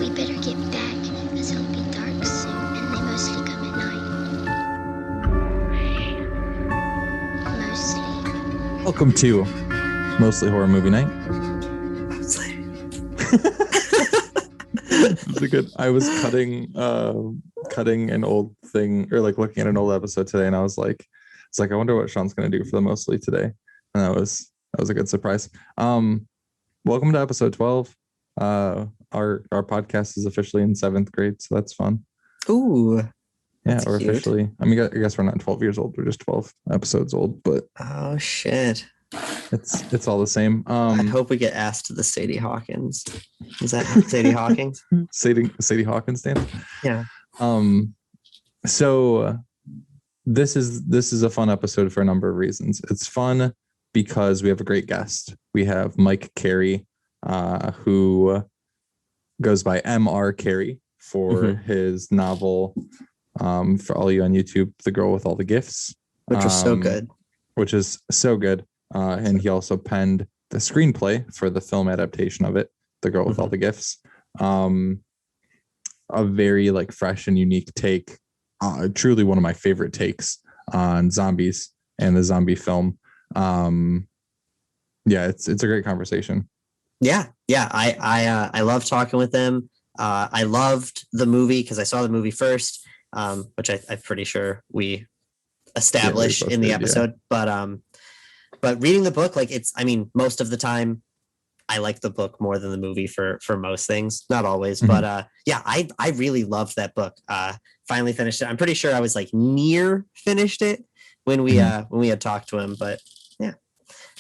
We better get back, as it'll be dark soon, and they mostly come at night. Mostly. Welcome to Mostly Horror Movie Night. It's a good. I was cutting an old thing, or like looking at an old episode today, and I was like, it's like I wonder what Sean's gonna do for the Mostly today, and that was a good surprise. Welcome to episode 12. Our podcast is officially in 7th grade, so that's fun. Ooh, yeah, we're cute. officially. I mean, I guess we're not 12 years old. We're just 12 episodes old, but oh shit, it's all the same. I hope we get asked to the Sadie Hawkins. Is that Sadie Hawkins? Sadie Hawkins dance? Yeah. So this is a fun episode for a number of reasons. It's fun because we have a great guest. We have Mike Carey, who goes by M.R. Carey for his novel, for all you on YouTube, The Girl with All the Gifts. Which was so good. Which is so good. And he also penned the screenplay for the film adaptation of it, The Girl with All the Gifts. A very like fresh and unique take. Truly one of my favorite takes on zombies and the zombie film. Yeah, it's a great conversation. Yeah. I love talking with them. I loved the movie because I saw the movie first, which I'm pretty sure we established in the episode. Yeah. But reading the book, like most of the time I like the book more than the movie for most things. Not always, but I really loved that book. Finally finished it. I'm pretty sure I was like near finished it when we had talked to him, but yeah,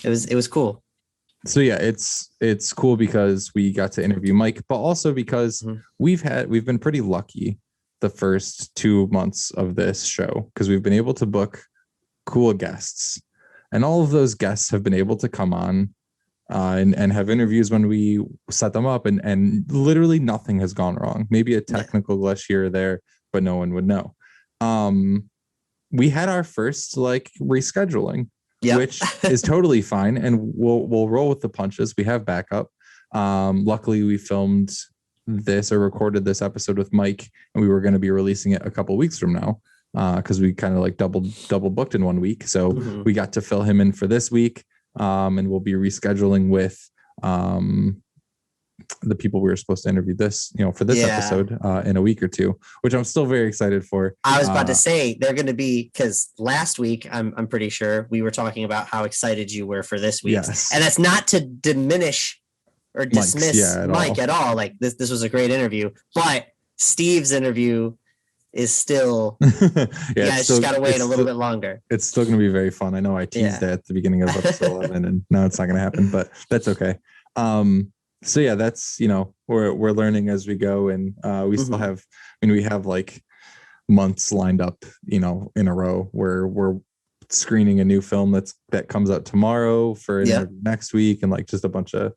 it was cool. So yeah, it's cool because we got to interview Mike, but also because we've been pretty lucky the first 2 months of this show because we've been able to book cool guests, and all of those guests have been able to come on and have interviews when we set them up, and literally nothing has gone wrong. Maybe a technical glitch here or there, but no one would know. We had our first like rescheduling. Yep. Which is totally fine, and we'll roll with the punches. We have backup. Luckily, we filmed this or recorded this episode with Mike, and we were going to be releasing it a couple weeks from now because we kind of like double booked in 1 week. So we got to fill him in for this week, and we'll be rescheduling with the people we were supposed to interview for this episode in a week or two, which I'm still very excited for. I was about to say they're going to be, because last week I'm pretty sure we were talking about how excited you were for this week, and that's not to diminish or dismiss Mike at all. Like this was a great interview, but Steve's interview is still it's just got to wait a little bit longer. It's still going to be very fun. I know I teased it at the beginning of episode 11, and now it's not going to happen, but that's okay. So yeah, that's, we're learning as we go, and we still have, we have like months lined up, in a row where we're screening a new film that comes out tomorrow for next week, and like just a bunch of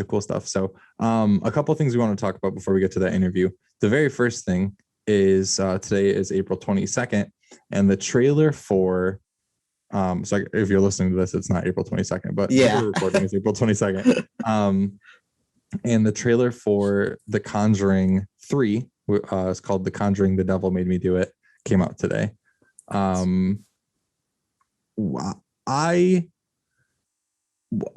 cool stuff. So a couple of things we want to talk about before we get to that interview. The very first thing is today is April 22nd, and the trailer for so if you're listening to this, it's not April 22nd, but the recording is April 22nd. And the trailer for The Conjuring 3 is called The Conjuring, The Devil Made Me Do It, came out today. You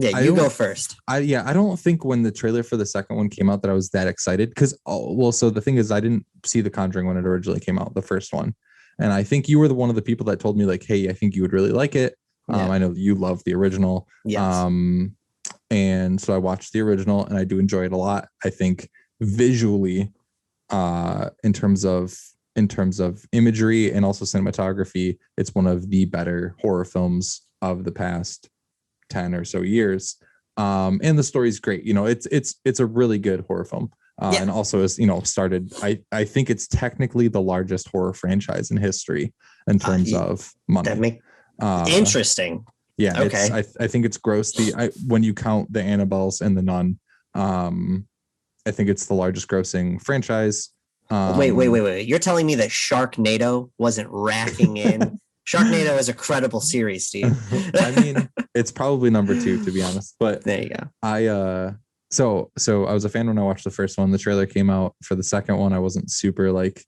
go first. I don't think when the trailer for the second one came out that I was that excited, because so the thing is, I didn't see The Conjuring when it originally came out, the first one, and I think you were one of the people that told me like, hey, I think you would really like it. I know you love the original. And so I watched the original, and I do enjoy it a lot. I think visually, in terms of imagery and also cinematography, it's one of the better horror films of the past 10 or so years. And the story's great. It's a really good horror film. And also is, started, I think it's technically the largest horror franchise in history in terms of money. Interesting. Yeah. Okay. I think it's gross. When you count the Annabelles and the Nun, I think it's the largest grossing franchise. Wait. You're telling me that Sharknado wasn't racking in? Sharknado is a credible series, Steve. I mean, it's probably number 2, to be honest. But there you go. So I was a fan when I watched the first one. The trailer came out for the second one. I wasn't super like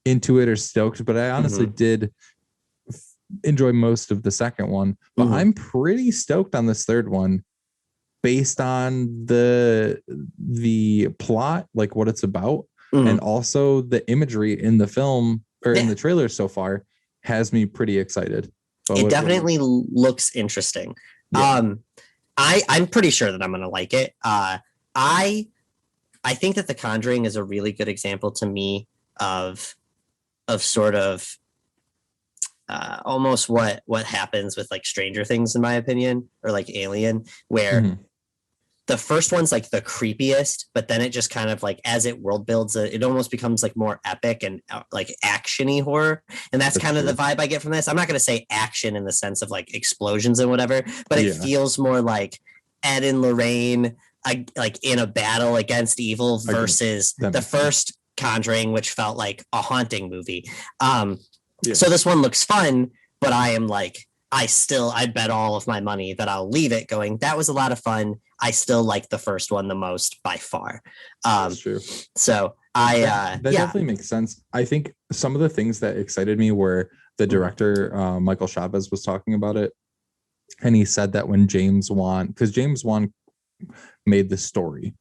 into it or stoked, but I honestly did enjoy most of the second one. But I'm pretty stoked on this third one based on the plot, like what it's about, and also the imagery in the film or in the trailer so far has me pretty excited. It definitely looks interesting. Yeah. I'm pretty sure that I'm going to like it. I think that The Conjuring is a really good example to me of sort of almost what happens with like Stranger Things, in my opinion, or like Alien, where the first one's like the creepiest, but then it just kind of like, as it world builds, it almost becomes like more epic and like actiony horror. And that's kind of the vibe I get from this. I'm not going to say action in the sense of like explosions and whatever, but it feels more like Ed and Lorraine like in a battle against evil versus the first Conjuring, which felt like a haunting movie. So this one looks fun, but I am like, I bet all of my money that I'll leave it going, that was a lot of fun. I still like the first one the most by far. That's true. So that definitely makes sense. I think some of the things that excited me were the director, Michael Chavez, was talking about it. And he said that when James Wan made the story,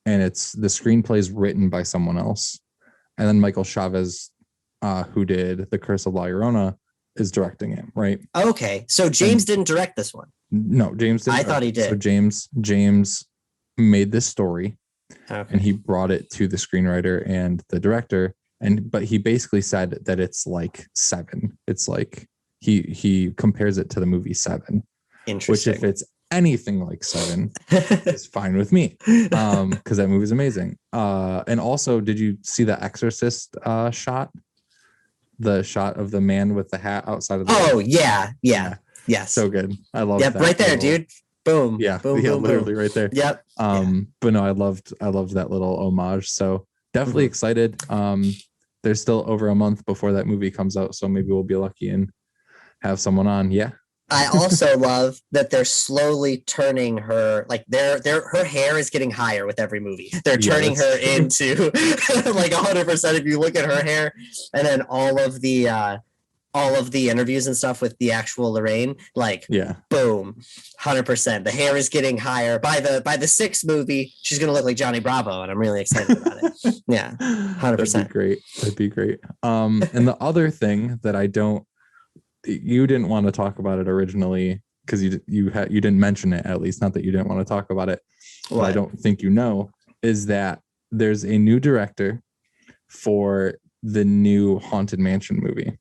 and the screenplay is written by someone else. And then Michael Chavez, who did The Curse of La Llorona, is directing it, right? Okay, so James didn't direct this one. No, James didn't. I thought he did. So James made this story, and he brought it to the screenwriter and the director, but he basically said that it's like Seven. It's like he compares it to the movie Seven. Interesting. Which, if it's anything like Seven, is fine with me, because that movie is amazing. And also, did you see the Exorcist shot? The shot of the man with the hat outside of the yes, so good. I love that. Right there, dude. Boom. Yeah, boom, yeah, boom, literally boom. right there. Yep. But no, I loved that little homage. So definitely excited. There's still over a month before that movie comes out, so maybe we'll be lucky and have someone on. Yeah. I also love that they're slowly turning her, like her hair is getting higher with every movie. They're turning her into like 100%. If you look at her hair, and then all of the interviews and stuff with the actual Lorraine, like boom, 100%. The hair is getting higher. By the sixth movie, she's gonna look like Johnny Bravo, and I'm really excited about it. Yeah, 100%. That'd be great. And the other thing that you didn't want to talk about it originally because you didn't mention it, at least, not that you didn't want to talk about it. What I don't think is that there's a new director for the new Haunted Mansion movie,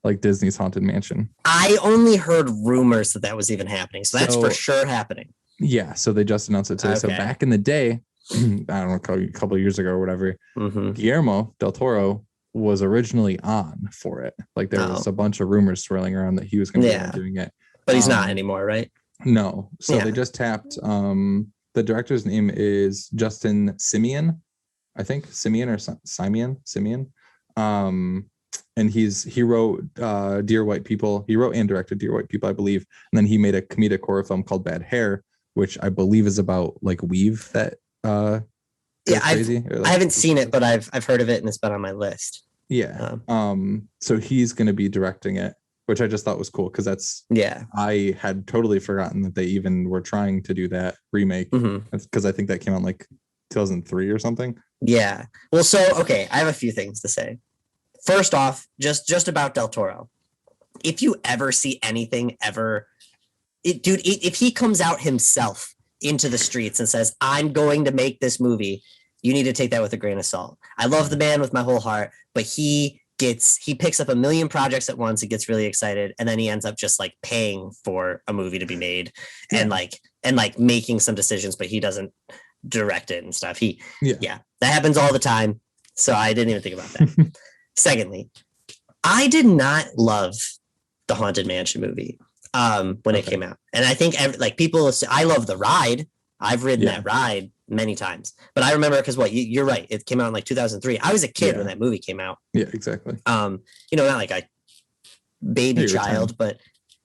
like Disney's Haunted Mansion. I only heard rumors that was even happening, so that's for sure happening. Yeah, so they just announced it today. Okay. So back in the day, I don't know, a couple of years ago or whatever, Guillermo del Toro was originally on for it. Like there was a bunch of rumors swirling around that he was going to be doing it, but he's not anymore, right? No. So they just tapped. The director's name is Justin Simeon, I think Simeon or Simeon. And he wrote Dear White People. He wrote and directed Dear White People, I believe. And then he made a comedic horror film called Bad Hair, which I believe is about like weave that. I haven't seen it, but I've heard of it and it's been on my list. Yeah. So he's going to be directing it, which I just thought was cool because I had totally forgotten that they even were trying to do that remake because I think that came out like 2003 or something. Yeah. Well, I have a few things to say. First off, just about Del Toro. If you ever see anything if he comes out himself into the streets and says, I'm going to make this movie, you need to take that with a grain of salt. I love the man with my whole heart, but he picks up a million projects at once and gets really excited. And then he ends up just like paying for a movie to be made and making some decisions, but he doesn't direct it and stuff. That happens all the time. So I didn't even think about that. Secondly, I did not love the Haunted Mansion movie. When it came out, and I think people say, I love the ride. I've ridden that ride many times, but I remember because you're right. It came out in like 2003. I was a kid when that movie came out. Yeah, exactly. Not like a baby child, but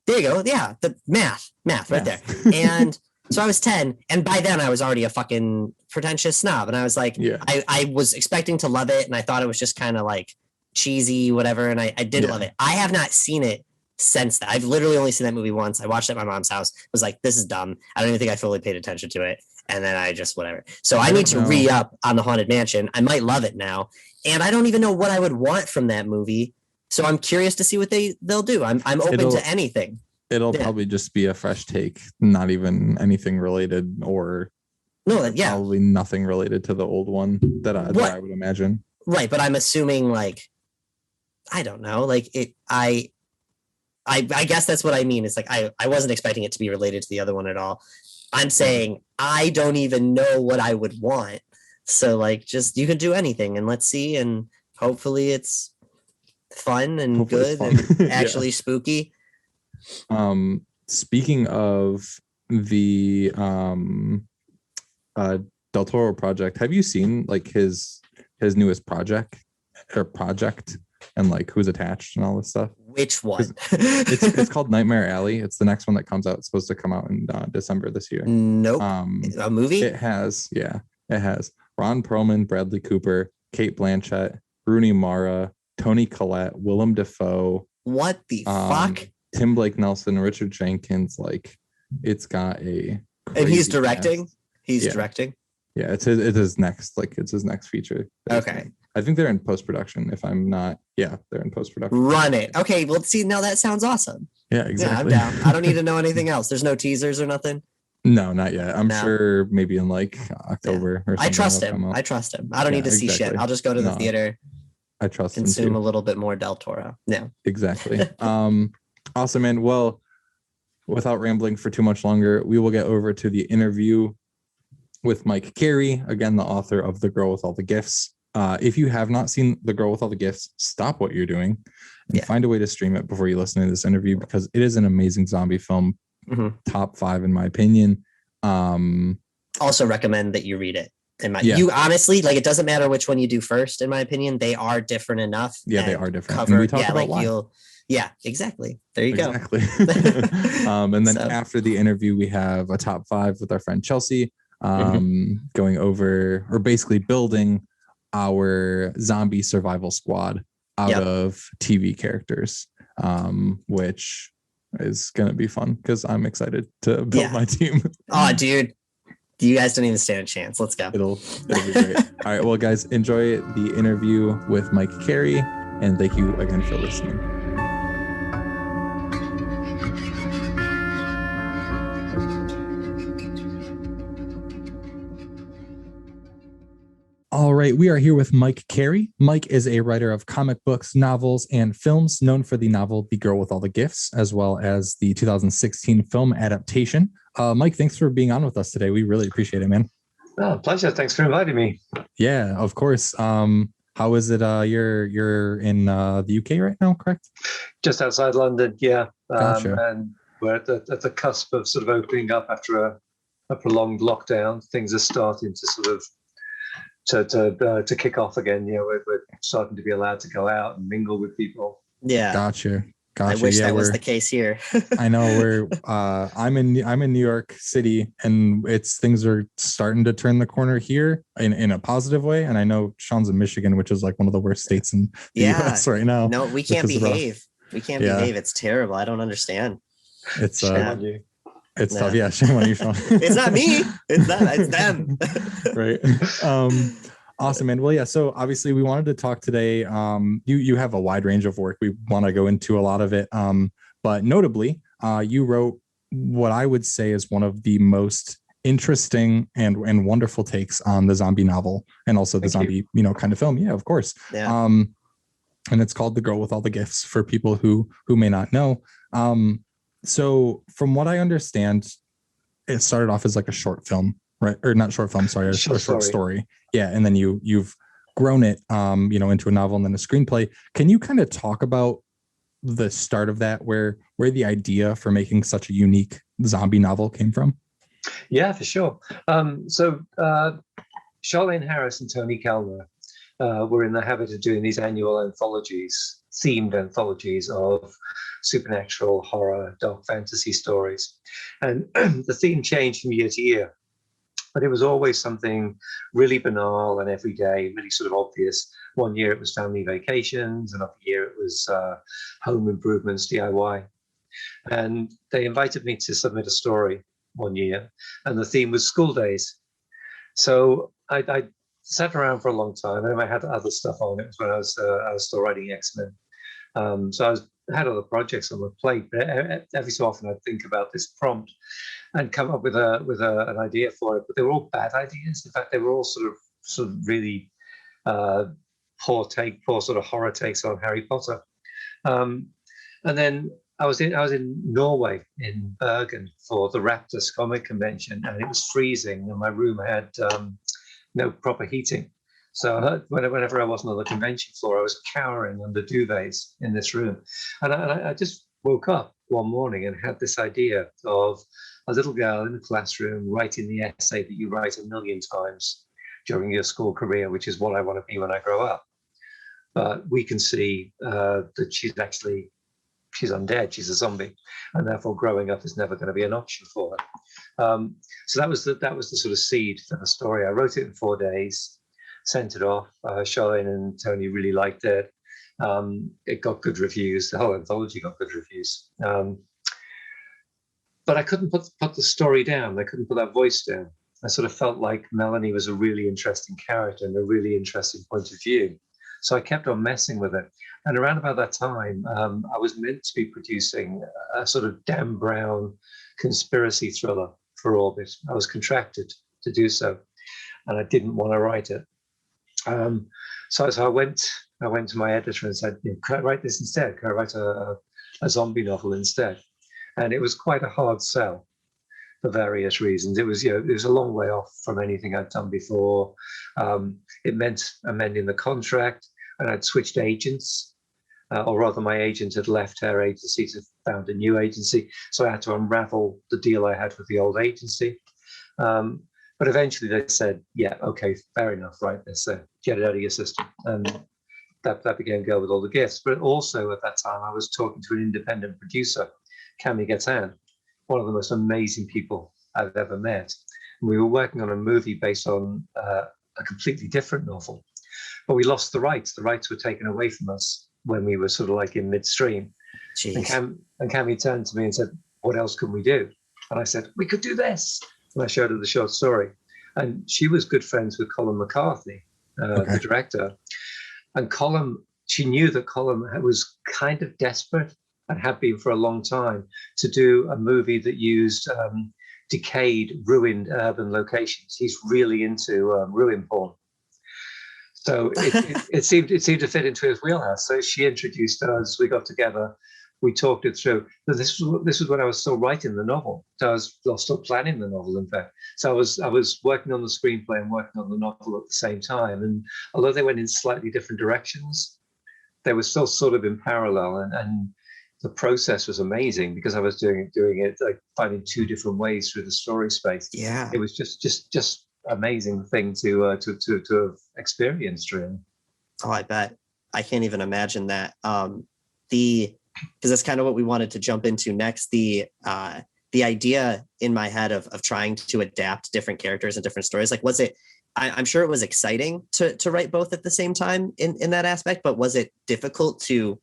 there you go. Yeah, the math right there. And So I was 10, and by then I was already a fucking pretentious snob. And I was like, Yeah. I was expecting to love it, and I thought it was just kind of like cheesy, whatever. And I did love it. I have not seen it since that. I've literally only seen that movie once. I watched it at my mom's house. Was like, this is dumb. I don't even think I fully paid attention to it. And then I just whatever. So I need to re-up on the Haunted Mansion. I might love it now. And I don't even know what I would want from that movie. So I'm curious to see what they'll do. I'm open to anything. It'll probably just be a fresh take, not even anything related, or probably nothing related to the old one that I would imagine. Right, but I'm assuming like, I don't know, like it. I guess that's what I mean. It's like I wasn't expecting it to be related to the other one at all. I'm saying I don't even know what I would want. So like, just you can do anything, and let's see, and hopefully it's fun and good and actually spooky. Speaking of the Del Toro project, have you seen like his newest project and like who's attached and all this stuff? Which one? it's called Nightmare Alley. It's the next one that comes out. It's supposed to come out in December this year. Nope. A movie? It has Ron Perlman, Bradley Cooper, Kate Blanchett, Rooney Mara, Toni Collette, Willem Dafoe. What the fuck? Tim Blake Nelson, Richard Jenkins. Like, it's got a and he's directing. cast. He's directing. Yeah, it's his next feature. Okay. I think they're in post-production. If I'm not, they're in post-production. Run it. Okay, well, see, now that sounds awesome. Yeah, exactly. Yeah, I'm down. I don't need to know anything else. There's no teasers or nothing. No, not yet. I'm sure maybe in like October or something. I trust him. I don't need to see shit. I'll just go to the theater. I trust him. Consume a little bit more Del Toro. Yeah. Exactly. Awesome, man. Well, without rambling for too much longer, we will get over to the interview with Mike Carey, again, the author of The Girl with All the Gifts. If you have not seen The Girl with All the Gifts, stop what you're doing and find a way to stream it before you listen to this interview, because it is an amazing zombie film. Top 5 in my opinion. Also recommend that you read it. You honestly, like, it doesn't matter which one you do first, in my opinion. They are different enough. Yeah, they are different. Cover, and we talk about why. Yeah, exactly. There you go. And then after the interview, we have a top 5 with our friend Chelsea, going over, or basically building our zombie survival squad out of TV characters, which is going to be fun because I'm excited to build my team. Oh, dude. You guys don't even stand a chance. Let's go. It'll be great. All right. Well, guys, enjoy the interview with Mike Carey, and thank you again for listening. All right, we are here with Mike Carey. Mike is a writer of comic books, novels, and films, known for the novel The Girl with All the Gifts, as well as the 2016 film adaptation. Mike, thanks for being on with us today. We really appreciate it, man. Oh, pleasure. Thanks for inviting me. Yeah, of course. How is it? You're in the UK right now, correct? Just outside London, yeah. Gotcha. And we're at the cusp of sort of opening up after a prolonged lockdown. Things are starting to sort of to kick off again. You know, we're starting to be allowed to go out and mingle with people. Yeah. Gotcha. I wish that was the case here. I know I'm in New York City, and things are starting to turn the corner here in a positive way. And I know Sean's in Michigan, which is like one of the worst states in the US right now. No, we can't behave. We can't behave. It's terrible. I don't understand. It's shame on you. It's tough. Yeah, shame on you, Sean. It's not me. It's them. It's them. Right. Awesome, man. Well, yeah. So obviously we wanted to talk today. You have a wide range of work. We want to go into a lot of it. But notably, you wrote what I would say is one of the most interesting and wonderful takes on the zombie novel, and also the zombie, kind of film. Yeah, of course. Yeah. And it's called The Girl with All the Gifts, for people who may not know. So from what I understand, it started off as like a short film, right? Or not short film, sorry, a short story. Yeah. And then you've grown it, into a novel and then a screenplay. Can you kind of talk about the start of that, where the idea for making such a unique zombie novel came from? Yeah, for sure. So Charlene Harris and Tony Kellner were in the habit of doing these annual anthologies themed anthologies of supernatural, horror, dark fantasy stories. And the theme changed from year to year, but it was always something really banal and everyday, really sort of obvious. One year it was family vacations, another year it was home improvements, DIY. And they invited me to submit a story one year, and the theme was school days. So I sat around for a long time, and I had other stuff on. It was when I was still writing X-Men. So I had other projects on the plate, but every so often I'd think about this prompt and come up with an idea for it. But they were all bad ideas. In fact, they were all sort of really poor sort of horror takes on Harry Potter. And then I was in Norway, in Bergen, for the Raptors comic convention, and it was freezing, and my room had no proper heating. So whenever I wasn't on the convention floor, I was cowering under duvets in this room. And I just woke up one morning and had this idea of a little girl in the classroom writing the essay that you write 1,000,000 times during your school career, which is what I want to be when I grow up. But we can see that she's undead, she's a zombie, and therefore growing up is never going to be an option for her. So that was the sort of seed for the story. I wrote it in 4 days, sent it off. Charlene and Tony really liked it. It got good reviews. The whole anthology got good reviews. But I couldn't put the story down. I couldn't put that voice down. I sort of felt like Melanie was a really interesting character and a really interesting point of view. So I kept on messing with it. And around about that time, I was meant to be producing a sort of Dan Brown conspiracy thriller for Orbit. I was contracted to do so, and I didn't want to write it. So I went to my editor and said, "Can I write this instead? Can I write a zombie novel instead?" And it was quite a hard sell for various reasons. It was a long way off from anything I'd done before. It meant amending the contract, and I'd switched agents, or rather my agent had left her agency to found a new agency. So I had to unravel the deal I had with the old agency. But eventually they said, "Yeah, okay, fair enough, right, let's get it out of your system." And that began Girl with All the Gifts. But also at that time, I was talking to an independent producer, Cami Gatan, one of the most amazing people I've ever met. And we were working on a movie based on a completely different novel, but we lost the rights. The rights were taken away from us when we were sort of like in midstream. And Cami turned to me and said, "What else can we do?" And I said, "We could do this." And I showed her the short story. And she was good friends with Colin McCarthy, the director. And she knew that Colin was kind of desperate, and had been for a long time, to do a movie that used decayed, ruined urban locations. He's really into ruin porn. So it seemed to fit into his wheelhouse. So she introduced us, we got together, we talked it through. But this was when I was still writing the novel. So I was still planning the novel, in fact. So I was working on the screenplay and working on the novel at the same time. And although they went in slightly different directions, they were still sort of in parallel. And the process was amazing because I was doing it like finding two different ways through the story space. Yeah, it was just amazing thing to have experienced, really. Oh, I bet. I can't even imagine that. Because that's kind of what we wanted to jump into next. The idea in my head of trying to adapt different characters and different stories. Like, was it? I'm sure it was exciting to write both at the same time in that aspect. But was it difficult to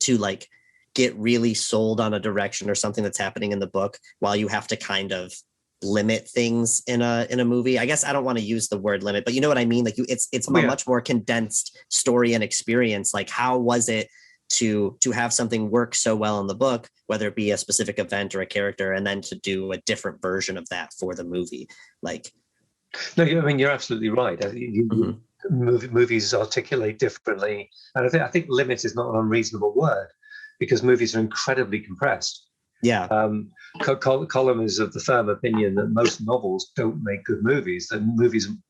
like get really sold on a direction or something that's happening in the book while you have to kind of limit things in a movie? I guess I don't want to use the word limit, but you know what I mean? Like it's a much more condensed story and experience. Like, how was it to have something work so well in the book, whether it be a specific event or a character, and then to do a different version of that for the movie? Like, no, I mean, you're absolutely right. Movies articulate differently, and I think limit is not an unreasonable word, because movies are incredibly compressed. Yeah. Colin is of the firm opinion that most novels don't make good movies. That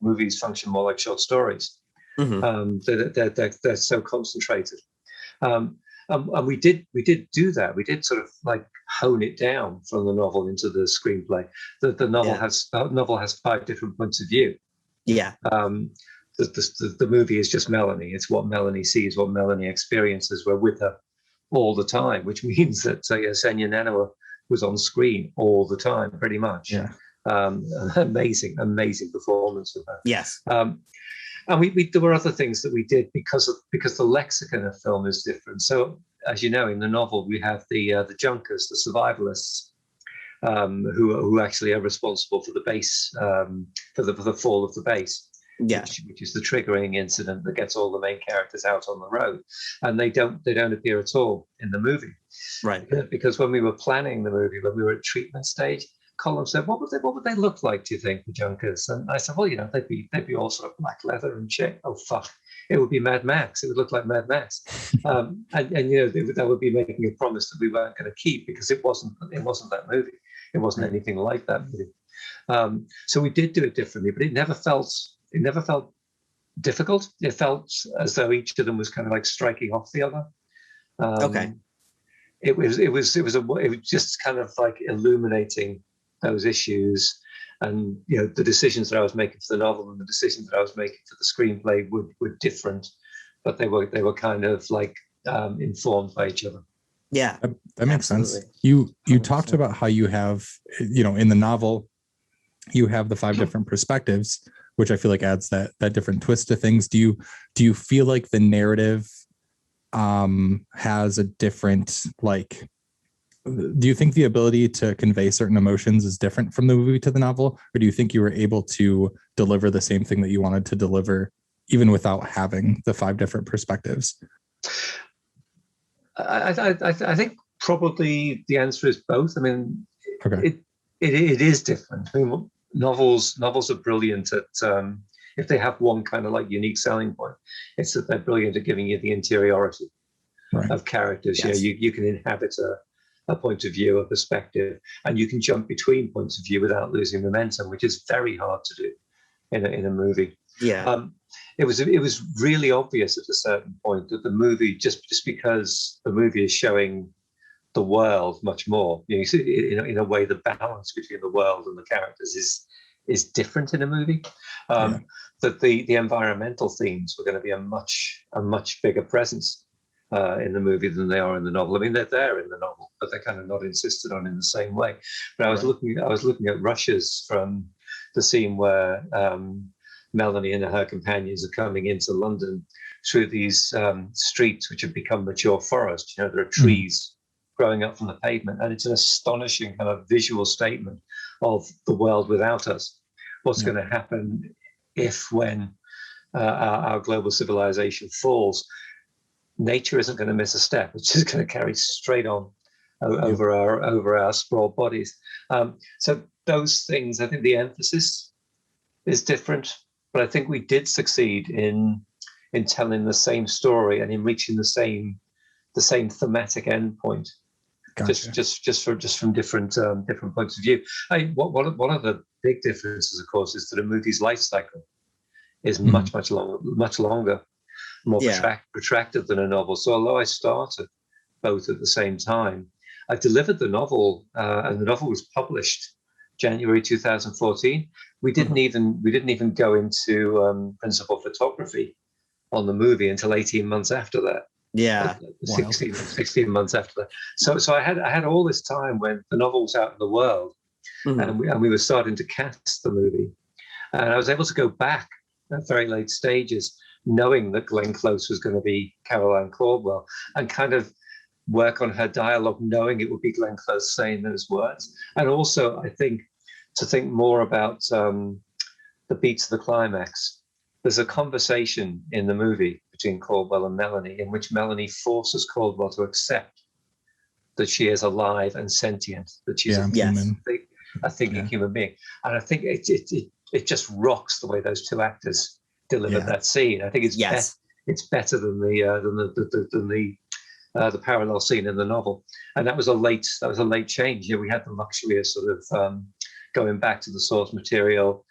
movies function more like short stories. They're so concentrated. And we did do that. We did sort of like hone it down from the novel into the screenplay. The novel has 5 different points of view. Yeah. the movie is just Melanie. It's what Melanie sees, what Melanie experiences. We're with her all the time, which means that Senya Nanawa was on screen all the time, pretty much. Yeah. Amazing performance of her. Yes. And we there were other things that we did because the lexicon of film is different. So as you know, in the novel we have the junkers, the survivalists, who actually are responsible for the base, for the fall of the base. Yeah. Which is the triggering incident that gets all the main characters out on the road, and they don't appear at all in the movie. Right. Because when we were planning the movie, when we were at treatment stage, Colin said, "What would they look like? Do you think, the junkers?" And I said, "Well, they'd be all sort of black leather and shit." Oh fuck! It would be Mad Max. It would look like Mad Max, and that would be making a promise that we weren't going to keep, because it wasn't that movie. It wasn't anything like that movie. So we did do it differently, but it never felt difficult. It felt as though each of them was kind of like striking off the other. Okay. It was just kind of like illuminating those issues, and the decisions that I was making for the novel and the decisions that I was making for the screenplay were different, but they were kind of like informed by each other. Yeah, that makes sense. You talked about how you have, in the novel, you have the 5 different perspectives, which I feel like adds that different twist to things. Do you feel like the narrative has a different, like, do you think the ability to convey certain emotions is different from the movie to the novel, or do you think you were able to deliver the same thing that you wanted to deliver even without having the 5 different perspectives? I think probably the answer is both. I mean, okay. It is different. I mean, novels are brilliant at, if they have one kind of like unique selling point, it's that they're brilliant at giving you the interiority of characters. Yes. You can inhabit a point of view, a perspective, and you can jump between points of view without losing momentum, which is very hard to do in a movie. Yeah. It was really obvious at a certain point that the movie, just because the movie is showing the world much more, you see, in a way, the balance between the world and the characters is different in a movie. That the environmental themes were going to be a much bigger presence in the movie than they are in the novel. I mean, they're there in the novel, but they're kind of not insisted on in the same way. But I was looking at rushes from the scene where Melanie and her companions are coming into London through these streets which have become mature forest. There are trees growing up from the pavement, and it's an astonishing kind of visual statement of the world without us. What's going to happen when our global civilization falls? Nature isn't going to miss a step. It's just going to carry straight on over our sprawled bodies. So those things, I think the emphasis is different, but I think we did succeed in telling the same story and in reaching the same thematic endpoint. Gotcha. Just from different points of view. One of the big differences, of course, is that a movie's life cycle is much longer, more protracted than a novel. So although I started both at the same time, I delivered the novel, and the novel was published January 2014. We didn't even go into principal photography on the movie until 18 months after that. Yeah. 16 months after that. So I had all this time when the novel was out in the world, and we were starting to cast the movie, and I was able to go back at very late stages, knowing that Glenn Close was going to be Caroline Caldwell, and kind of work on her dialogue, knowing it would be Glenn Close saying those words. And also, I think, to think more about the beats of the climax. There's a conversation in the movie between Caldwell and Melanie, in which Melanie forces Caldwell to accept that she is alive and sentient, that she's a thinking human being. And I think it just rocks the way those two actors delivered that scene. I think it's better than the parallel scene in the novel. And that was a late change. We had the luxury of sort of going back to the source material,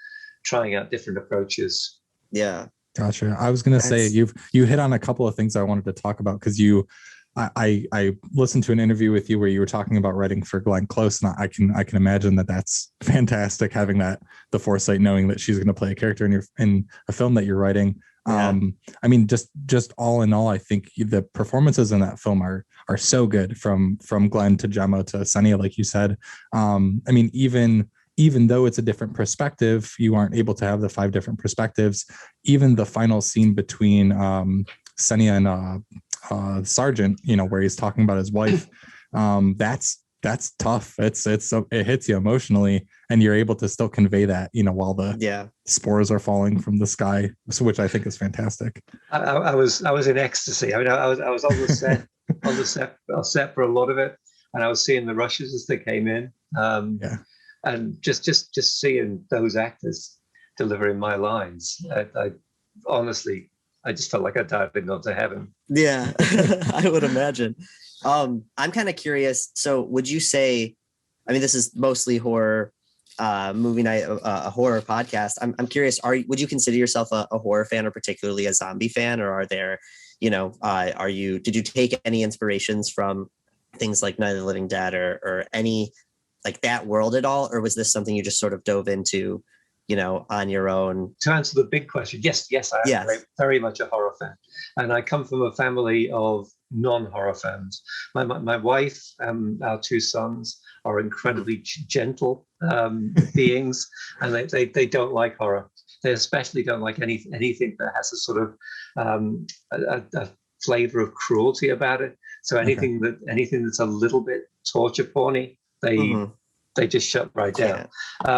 trying out different approaches. Yeah. Gotcha. I was going to say you hit on a couple of things I wanted to talk about, because you I listened to an interview with you where you were talking about writing for Glenn Close, and I can imagine that that's fantastic, having the foresight, knowing that she's going to play a character in a film that you're writing. Yeah. I mean, just all in all, I think the performances in that film are so good, from Glenn to Gemma to Sunny, like you said. I mean, even though it's a different perspective, you aren't able to have the 5 different perspectives. Even the final scene between Sunny and Sergeant, where he's talking about his wife, that's tough. It hits you emotionally, and you're able to still convey that, while the spores are falling from the sky, which I think is fantastic. I was in ecstasy. I mean, I was on the set for a lot of it, and I was seeing the rushes as they came in. And just seeing those actors delivering my lines, I honestly, I just felt like I dived into heaven. Yeah, I would imagine. I'm kind of curious. So would you say, I mean, this is mostly horror movie night, a horror podcast. I'm curious, would you consider yourself a horror fan, or particularly a zombie fan? Or are there, did you take any inspirations from things like Night of the Living Dead or any like that world at all? Or was this something you just sort of dove into, on your own? To answer the big question, yes, I am very much a horror fan. And I come from a family of non-horror fans. My wife, our 2 sons are incredibly gentle beings, and they don't like horror. They especially don't like anything that has a sort of a flavor of cruelty about it. So anything that's a little bit torture porny, they just shut right down,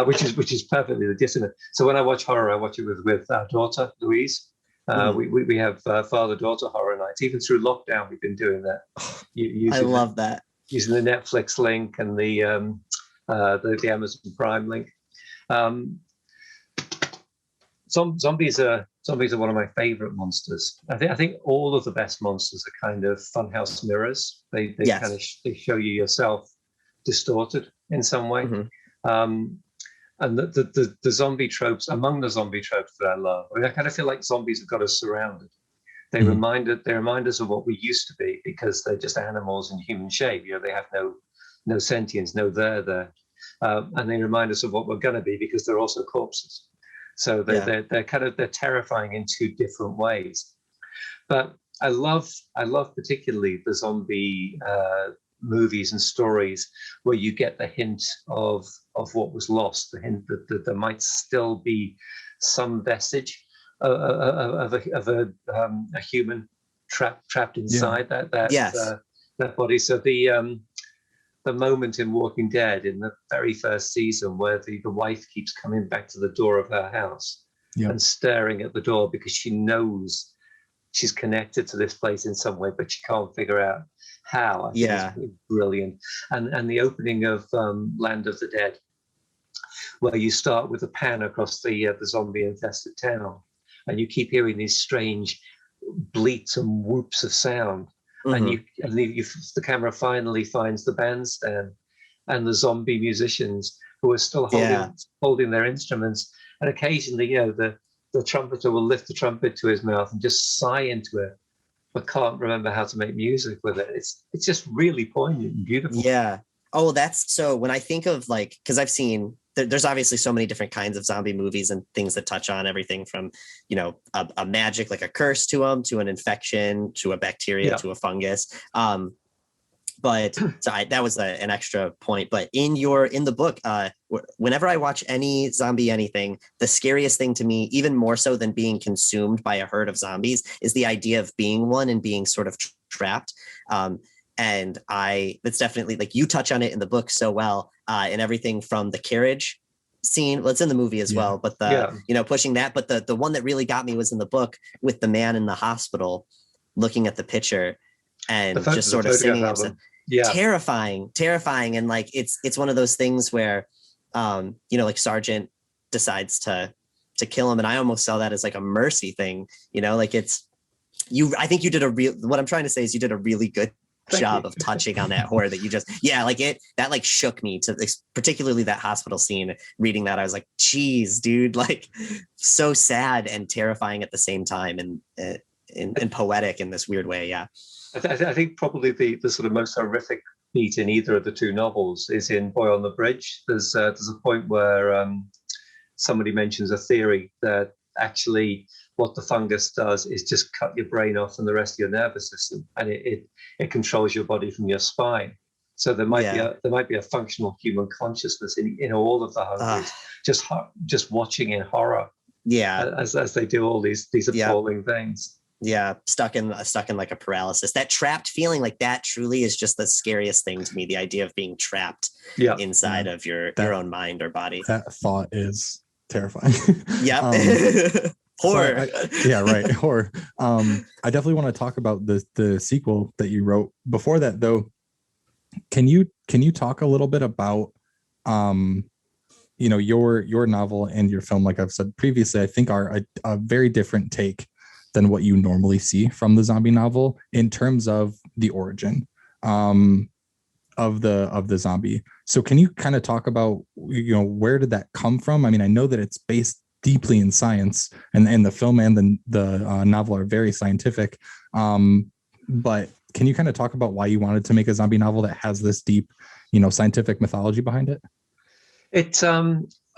which is perfectly legitimate. So when I watch horror, I watch it with our daughter Louise. We have father-daughter horror nights. Even through lockdown, we've been doing that. I love that, using the Netflix link and the Amazon Prime link. Zombies are one of my favorite monsters. I think all of the best monsters are kind of funhouse mirrors. They kind of they show you yourself distorted in some way. And the zombie tropes, among the zombie tropes that I love, I kind of feel like zombies have got us surrounded. They remind us of what we used to be, because they're just animals in human shape. They have no sentience, no there. And they remind us of what we're going to be, because they're also corpses. So they're terrifying in 2 different ways. But I love particularly the zombie movies and stories where you get the hint of what was lost, the hint that there might still be some vestige of a human trapped inside that body. So the moment in Walking Dead in the very first season where the wife keeps coming back to the door of her house and staring at the door because she knows she's connected to this place in some way, but she can't figure out how. I think it's really brilliant. And the opening of Land of the Dead, where you start with a pan across the zombie-infested town, and you keep hearing these strange bleats and whoops of sound, and the camera finally finds the bandstand and the zombie musicians who are still holding their instruments, and occasionally, the trumpeter will lift the trumpet to his mouth and just sigh into it, but can't remember how to make music with it. It's just really poignant and beautiful. Yeah. Oh, that's so when I think of because I've seen there's obviously so many different kinds of zombie movies and things that touch on everything from, a magic, like a curse to them, to an infection, to a bacteria, to a fungus. But so that was an extra point. But in the book, whenever I watch any zombie anything, the scariest thing to me, even more so than being consumed by a herd of zombies, is the idea of being one and being sort of trapped. And that's definitely, you touch on it in the book so well, and everything from the carriage scene. Well, it's in the movie as well, but pushing that. But the one that really got me was in the book with the man in the hospital looking at the picture and just sort of singing. Terrifying. And it's one of those things where, Sergeant decides to kill him. And I almost saw that as a mercy thing, I think you did what I'm trying to say is you did a really good job of touching on that horror that you just, that shook me particularly that hospital scene. Reading that, I was like, geez, dude, so sad and terrifying at the same time, and poetic in this weird way. Yeah. I think probably the sort of most horrific beat in either of the two novels is in Boy on the Bridge. There's a point where somebody mentions a theory that actually what the fungus does is just cut your brain off from the rest of your nervous system, and it controls your body from your spine. So there might be a functional human consciousness in all of the hungries, just watching in horror. Yeah, as they do all these appalling things. Yeah, stuck in like a paralysis. That trapped feeling, like that truly is just the scariest thing to me. The idea of being trapped inside of your own mind or body. That thought is terrifying. Yep. Horror. Right. Horror. I definitely want to talk about the sequel that you wrote. Before that, though, can you talk a little bit about your novel and your film? Like I've said previously, I think are a very different take than what you normally see from the zombie novel in terms of the origin of the zombie. So can you kind of talk about, where did that come from? I mean, I know that it's based deeply in science, and the film and the novel are very scientific. But can you kind of talk about why you wanted to make a zombie novel that has this deep, scientific mythology behind it? It's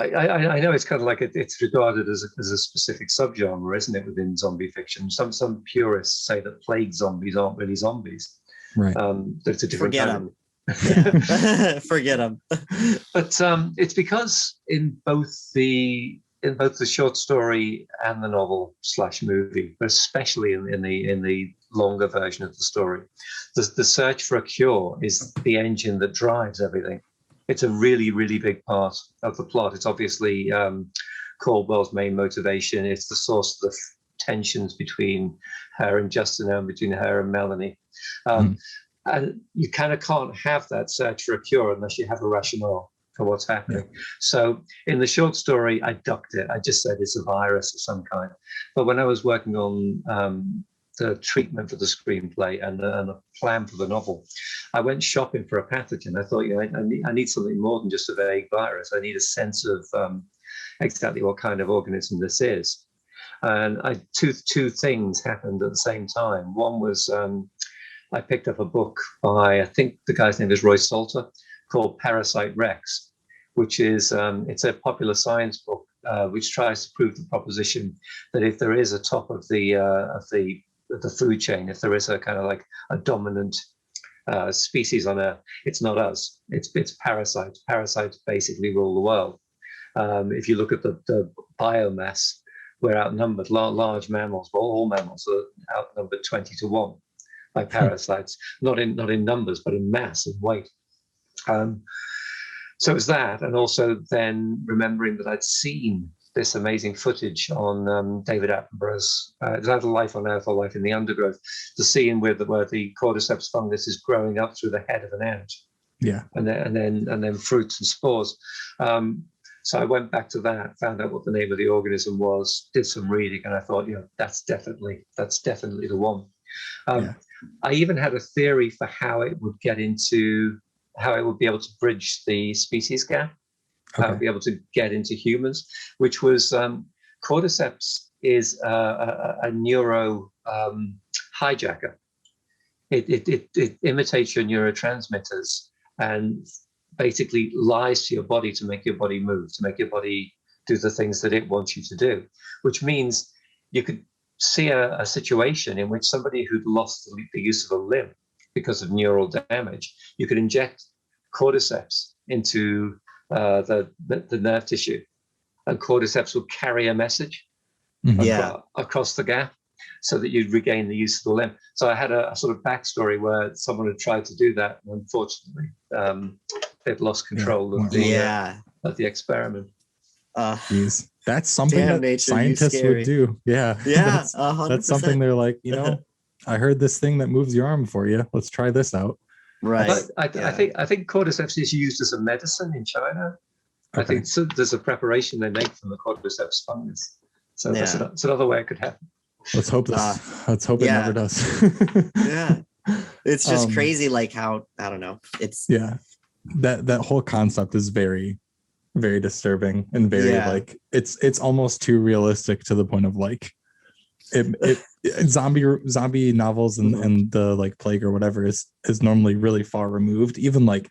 I know it's kind of like it's regarded as a specific subgenre, isn't it, within zombie fiction? Some purists say that plague zombies aren't really zombies. Right. It's a different Forget kind them. Forget them. But it's because in both the short story and the novel / movie, but especially in the longer version of the story, the search for a cure is the engine that drives everything. It's a really, really big part of the plot. It's obviously Caldwell's main motivation. It's the source of the tensions between her and Justin and between her and Melanie. And you kind of can't have that search for a cure unless you have a rationale for what's happening. Yeah. So in the short story, I ducked it. I just said it's a virus of some kind. But when I was working on the treatment for the screenplay and the plan for the novel, I went shopping for a pathogen. I thought, I need something more than just a vague virus. I need a sense of exactly what kind of organism this is. And two things happened at the same time. One was I picked up a book by, I think the guy's name is Roy Salter, called Parasite Rex, which is it's a popular science book which tries to prove the proposition that if there is a top of the food chain, if there is a kind of like a dominant species on Earth, it's not us. It's parasites. Parasites basically rule the world. If you look at the biomass, we're outnumbered. Large mammals, well, all mammals are outnumbered 20-1 by parasites. Not in numbers, but in mass and weight. So it's that, and also then remembering that I'd seen this amazing footage on David Attenborough's it's either Life on Earth or Life in the Undergrowth, the scene where the cordyceps fungus is growing up through the head of an ant. Yeah. And then fruits and spores. So I went back to that, found out what the name of the organism was, did some reading, and I thought, that's definitely the one. I even had a theory for how it would be able to bridge the species gap. Be able to get into humans, which was cordyceps is a neuro hijacker. It imitates your neurotransmitters and basically lies to your body to make your body move, to make your body do the things that it wants you to do, which means you could see a situation in which somebody who'd lost the use of a limb because of neural damage, you could inject cordyceps into the nerve tissue, and cordyceps will carry a message across the gap so that you'd regain the use of the limb. So I had a sort of backstory where someone had tried to do that, and unfortunately they'd lost control of the experiment. Geez. That's something that nature, scientists would do. That's something they're like, I heard this thing that moves your arm for you, let's try this out. Right. I think cordyceps is used as a medicine in China. I think there's a preparation they make from the cordyceps fungus. So that's another way it could happen. Let's hope this. Let's hope it never does. It's just crazy, like how, I don't know. It's that whole concept is very, very disturbing and very like it's almost too realistic to the point of like zombie novels and the like plague or whatever is normally really far removed. Even like,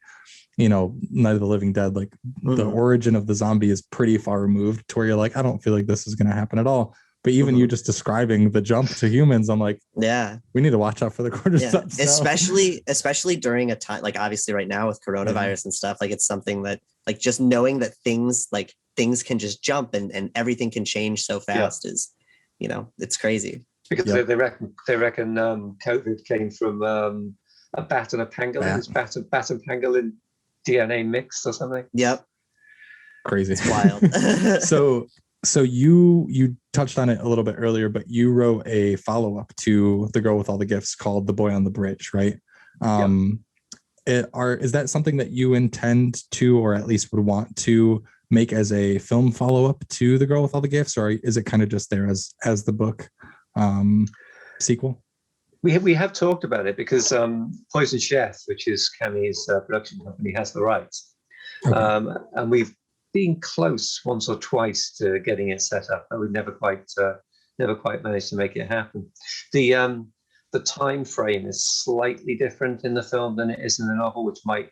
Night of the Living Dead, like the origin of the zombie is pretty far removed to where you're like, I don't feel like this is going to happen at all. But even you just describing the jump to humans, I'm like, yeah, we need to watch out for the cordyceps. Especially during a time like obviously right now with coronavirus and stuff, like it's something that like just knowing that things can just jump and everything can change so fast is, it's crazy. Because they reckon COVID came from a bat and a pangolin. It's bat and pangolin DNA mixed or something. Yep. Crazy. It's wild. So you touched on it a little bit earlier, but you wrote a follow-up to The Girl with All the Gifts called The Boy on the Bridge, right? Is that something that you intend to, or at least would want to make as a film follow-up to The Girl with All the Gifts, or is it kind of just there as the book sequel? We have talked about it because Poison Chef, which is Cammy's production company, has the rights. Okay. And we've been close once or twice to getting it set up, but we've never quite managed to make it happen. The time frame is slightly different in the film than it is in the novel, which might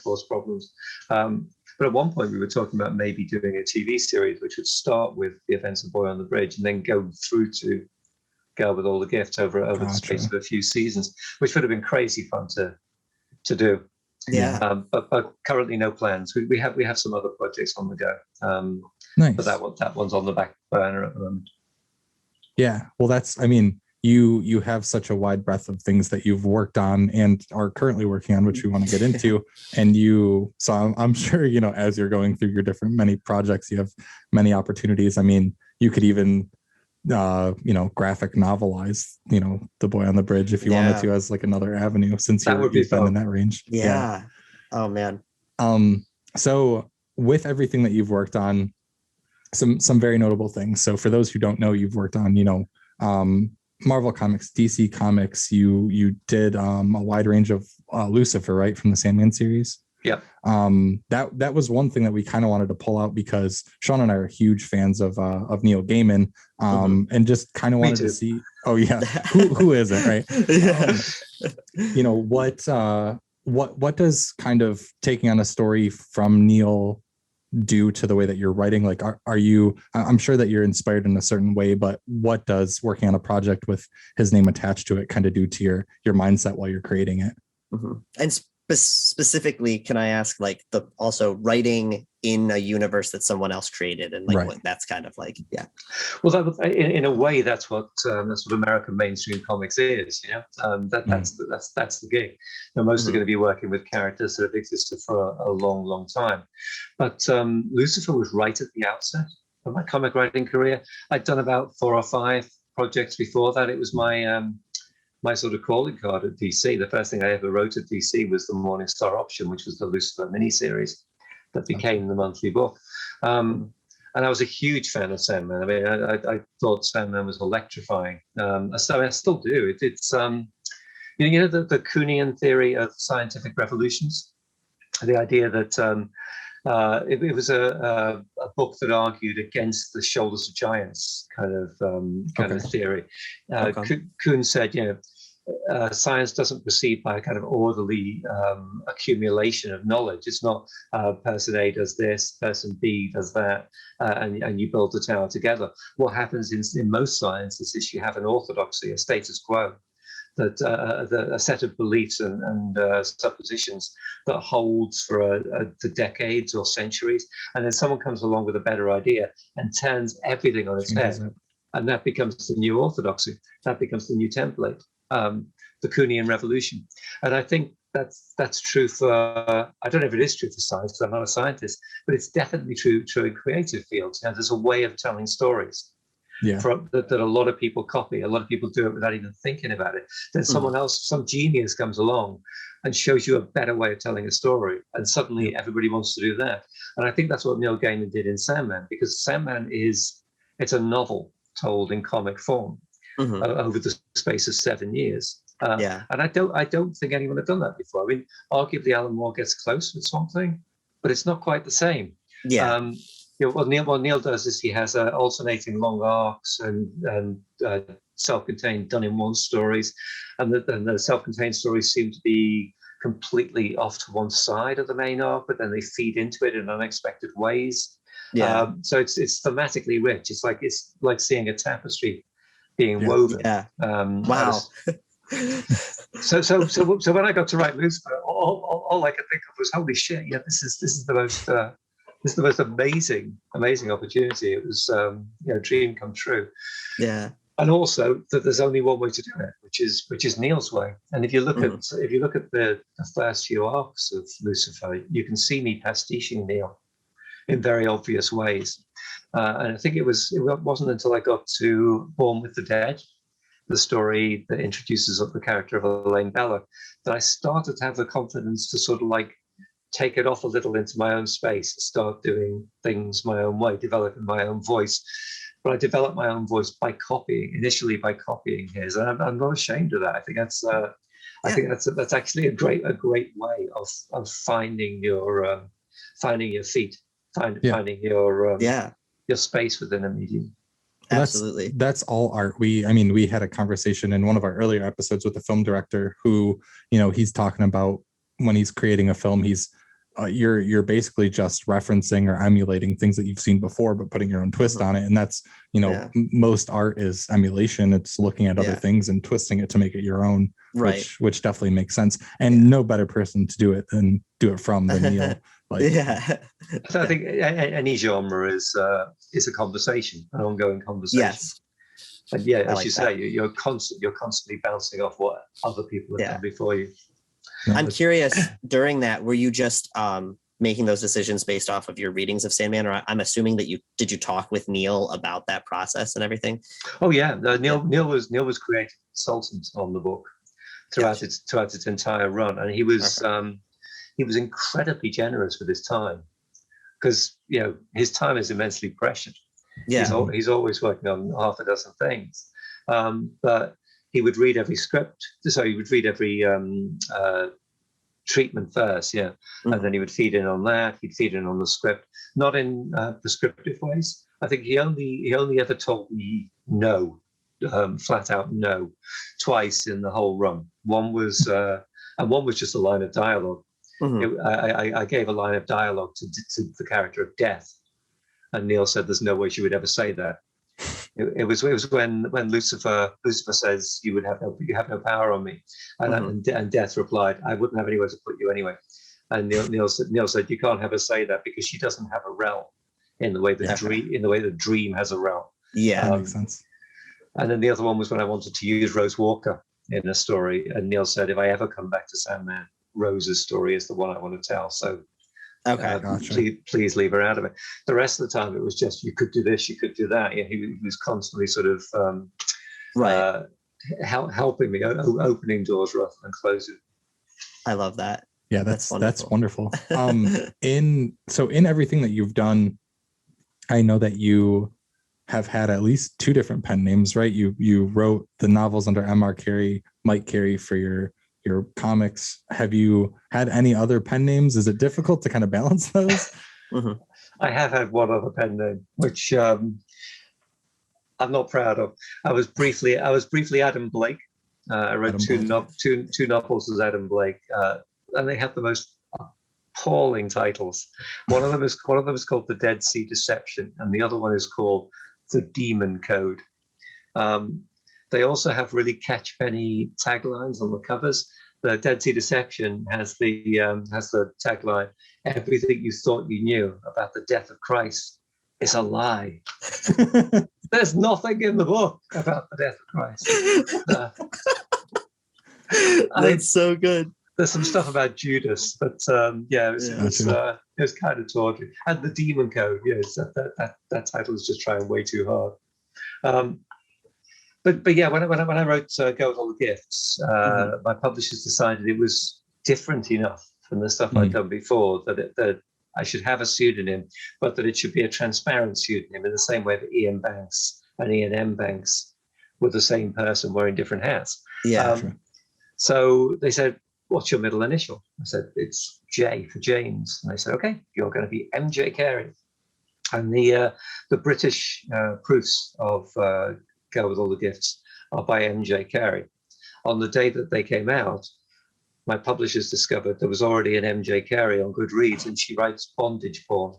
cause problems. But at one point we were talking about maybe doing a TV series which would start with the events of Boy on the Bridge and then go through to Girl with All the Gifts over the space of a few seasons, which would have been crazy fun to do. Yeah. But currently no plans. We have some other projects on the go. Nice. But that one's on the back burner at the moment. Yeah. Well, you have such a wide breadth of things that you've worked on and are currently working on, which we want to get into. And so I'm sure, as you're going through your many projects, you have many opportunities. I mean, you could even graphic novelize, The Boy on the Bridge if you wanted to as like another avenue, since you've been in that range. Yeah. Oh man. So with everything that you've worked on, some very notable things. So for those who don't know, you've worked on, Marvel Comics, DC Comics. You did a wide range of Lucifer, right, from the Sandman series. Yeah. That was one thing that we kind of wanted to pull out because Sean and I are huge fans of Neil Gaiman, and just kind of wanted to see. Oh yeah, who isn't, right? What does kind of taking on a story from Neil do to the way that you're writing? Like, are you? I'm sure that you're inspired in a certain way, but what does working on a project with his name attached to it kind of do to your mindset while you're creating it? And specifically, can I ask, like, the also writing in a universe that someone else created, and like what that's kind of like? Yeah. Well, in a way, that's what American mainstream comics is. That's the gig. Now, most are going to be working with characters that have existed for a long, long time. But Lucifer was right at the outset of my comic writing career. I'd done about 4 or 5 projects before that. It was my sort of calling card at DC. The first thing I ever wrote at DC was the Morning Star option, which was the Lucifer miniseries that became the monthly book. And I was a huge fan of Sandman. I mean, I thought Sandman was electrifying. So I still do. It's the Kunian theory of scientific revolutions, the idea that it was a book that argued against the shoulders of giants kind of theory. Kuhn said, science doesn't proceed by a kind of orderly accumulation of knowledge. It's not person A does this, person B does that, and you build the tower together. What happens in most sciences is you have an orthodoxy, a status quo, that a set of beliefs and suppositions that holds for decades or centuries, and then someone comes along with a better idea and turns everything on its head, and that becomes the new orthodoxy. That becomes the new template, the Kunian revolution. And I think that's true for, I don't know if it is true for science because I'm not a scientist, but it's definitely true in creative fields. There's a way of telling stories. That a lot of people copy. A lot of people do it without even thinking about it. Then someone else, some genius comes along and shows you a better way of telling a story, and suddenly everybody wants to do that. And I think that's what Neil Gaiman did in Sandman, because Sandman it's a novel told in comic form over the space of 7 years. And I don't think anyone had done that before. I mean, arguably Alan Moore gets close with Swamp Thing, but it's not quite the same. what Neil does is he has alternating long arcs and self-contained done-in-one stories, and the self-contained stories seem to be completely off to one side of the main arc, but then they feed into it in unexpected ways. Yeah. So it's thematically rich. It's like seeing a tapestry being woven. Yeah. Wow. So when I got to write Lucifer, all I could think of was, holy shit! Yeah, this is the most amazing opportunity. It was dream come true. Yeah. And also that there's only one way to do it, which is Neil's way. And if you look at the first few arcs of Lucifer, you can see me pastiching Neil in very obvious ways. And I think it wasn't until I got to Born with the Dead, the story that introduces the character of Elaine Bella, that I started to have the confidence to sort of like take it off a little into my own space and start doing things my own way, developing my own voice. But I developed my own voice initially by copying his, and I'm not ashamed of that. I think that's actually a great way of finding your feet, finding your space within a medium. Absolutely. That's all art. We had a conversation in one of our earlier episodes with the film director who, he's talking about when he's creating a film, you're basically just referencing or emulating things that you've seen before, but putting your own twist on it. And that's, most art is emulation. It's looking at other things and twisting it to make it your own, right? Which definitely makes sense. And no better person to do it than Neil. So I think any genre is a conversation, an ongoing conversation. Yes. And as you say, you're constantly bouncing off what other people have done before you. I'm curious, during that, were you just making those decisions based off of your readings of Sandman, or I'm assuming that you talk with Neil about that process and everything? Oh yeah, Neil was creative consultant on the book throughout its entire run, and he was incredibly generous with his time, because his time is immensely precious. Yeah, he's always working on half a dozen things, but he would read every script. So he would read every treatment first, and then he would feed in on that. He'd feed in on the script, not in prescriptive ways. I think he only ever told me no, flat out no, twice in the whole run. One was just a line of dialogue. I gave a line of dialogue to the character of Death, and Neil said, "There's no way she would ever say that." It was when Lucifer says, you have no power on me, and Death replied, "I wouldn't have anywhere to put you anyway." And Neil said, "You can't have her say that because she doesn't have a realm in the way the dream has a realm." Yeah, that makes sense. And then the other one was when I wanted to use Rose Walker in a story, and Neil said, "If I ever come back to Sandman, Rose's story is the one I want to tell. So gotcha. please leave her out of it." The rest of the time, it was just, you could do this, you could do that. He was constantly sort of helping me, opening doors rather than closing. I love that. Yeah, that's wonderful. In everything that you've done, I know that you have had at least 2 different pen names, right? You wrote the novels under Mike Carey for your comics. Have you had any other pen names? Is it difficult to kind of balance those? I have had one other pen name, which I'm not proud of. I was briefly Adam Blake. I wrote two novels as Adam Blake, and they have the most appalling titles. One of them is called The Dead Sea Deception, and the other one is called The Demon Code. They also have really catch-penny taglines on the covers. The Dead Sea Deception has the tagline, "Everything you thought you knew about the death of Christ is a lie." There's nothing in the book about the death of Christ. That's so good. There's some stuff about Judas, but it was kind of tawdry. And The Demon Code, that title is just trying way too hard. But yeah, when I wrote Go With All the Gifts, my publishers decided it was different enough from the stuff I'd done before that I should have a pseudonym, but that it should be a transparent pseudonym in the same way that Ian Banks and Ian M. Banks were the same person wearing different hats. Yeah. So they said, "What's your middle initial?" I said, "It's J for James." And they said, "Okay, you're going to be MJ Carey." And the British proofs of Girl with All the Gifts are by Mike Carey. On the day that they came out, my publishers discovered there was already an Mike Carey on Goodreads, and she writes bondage porn.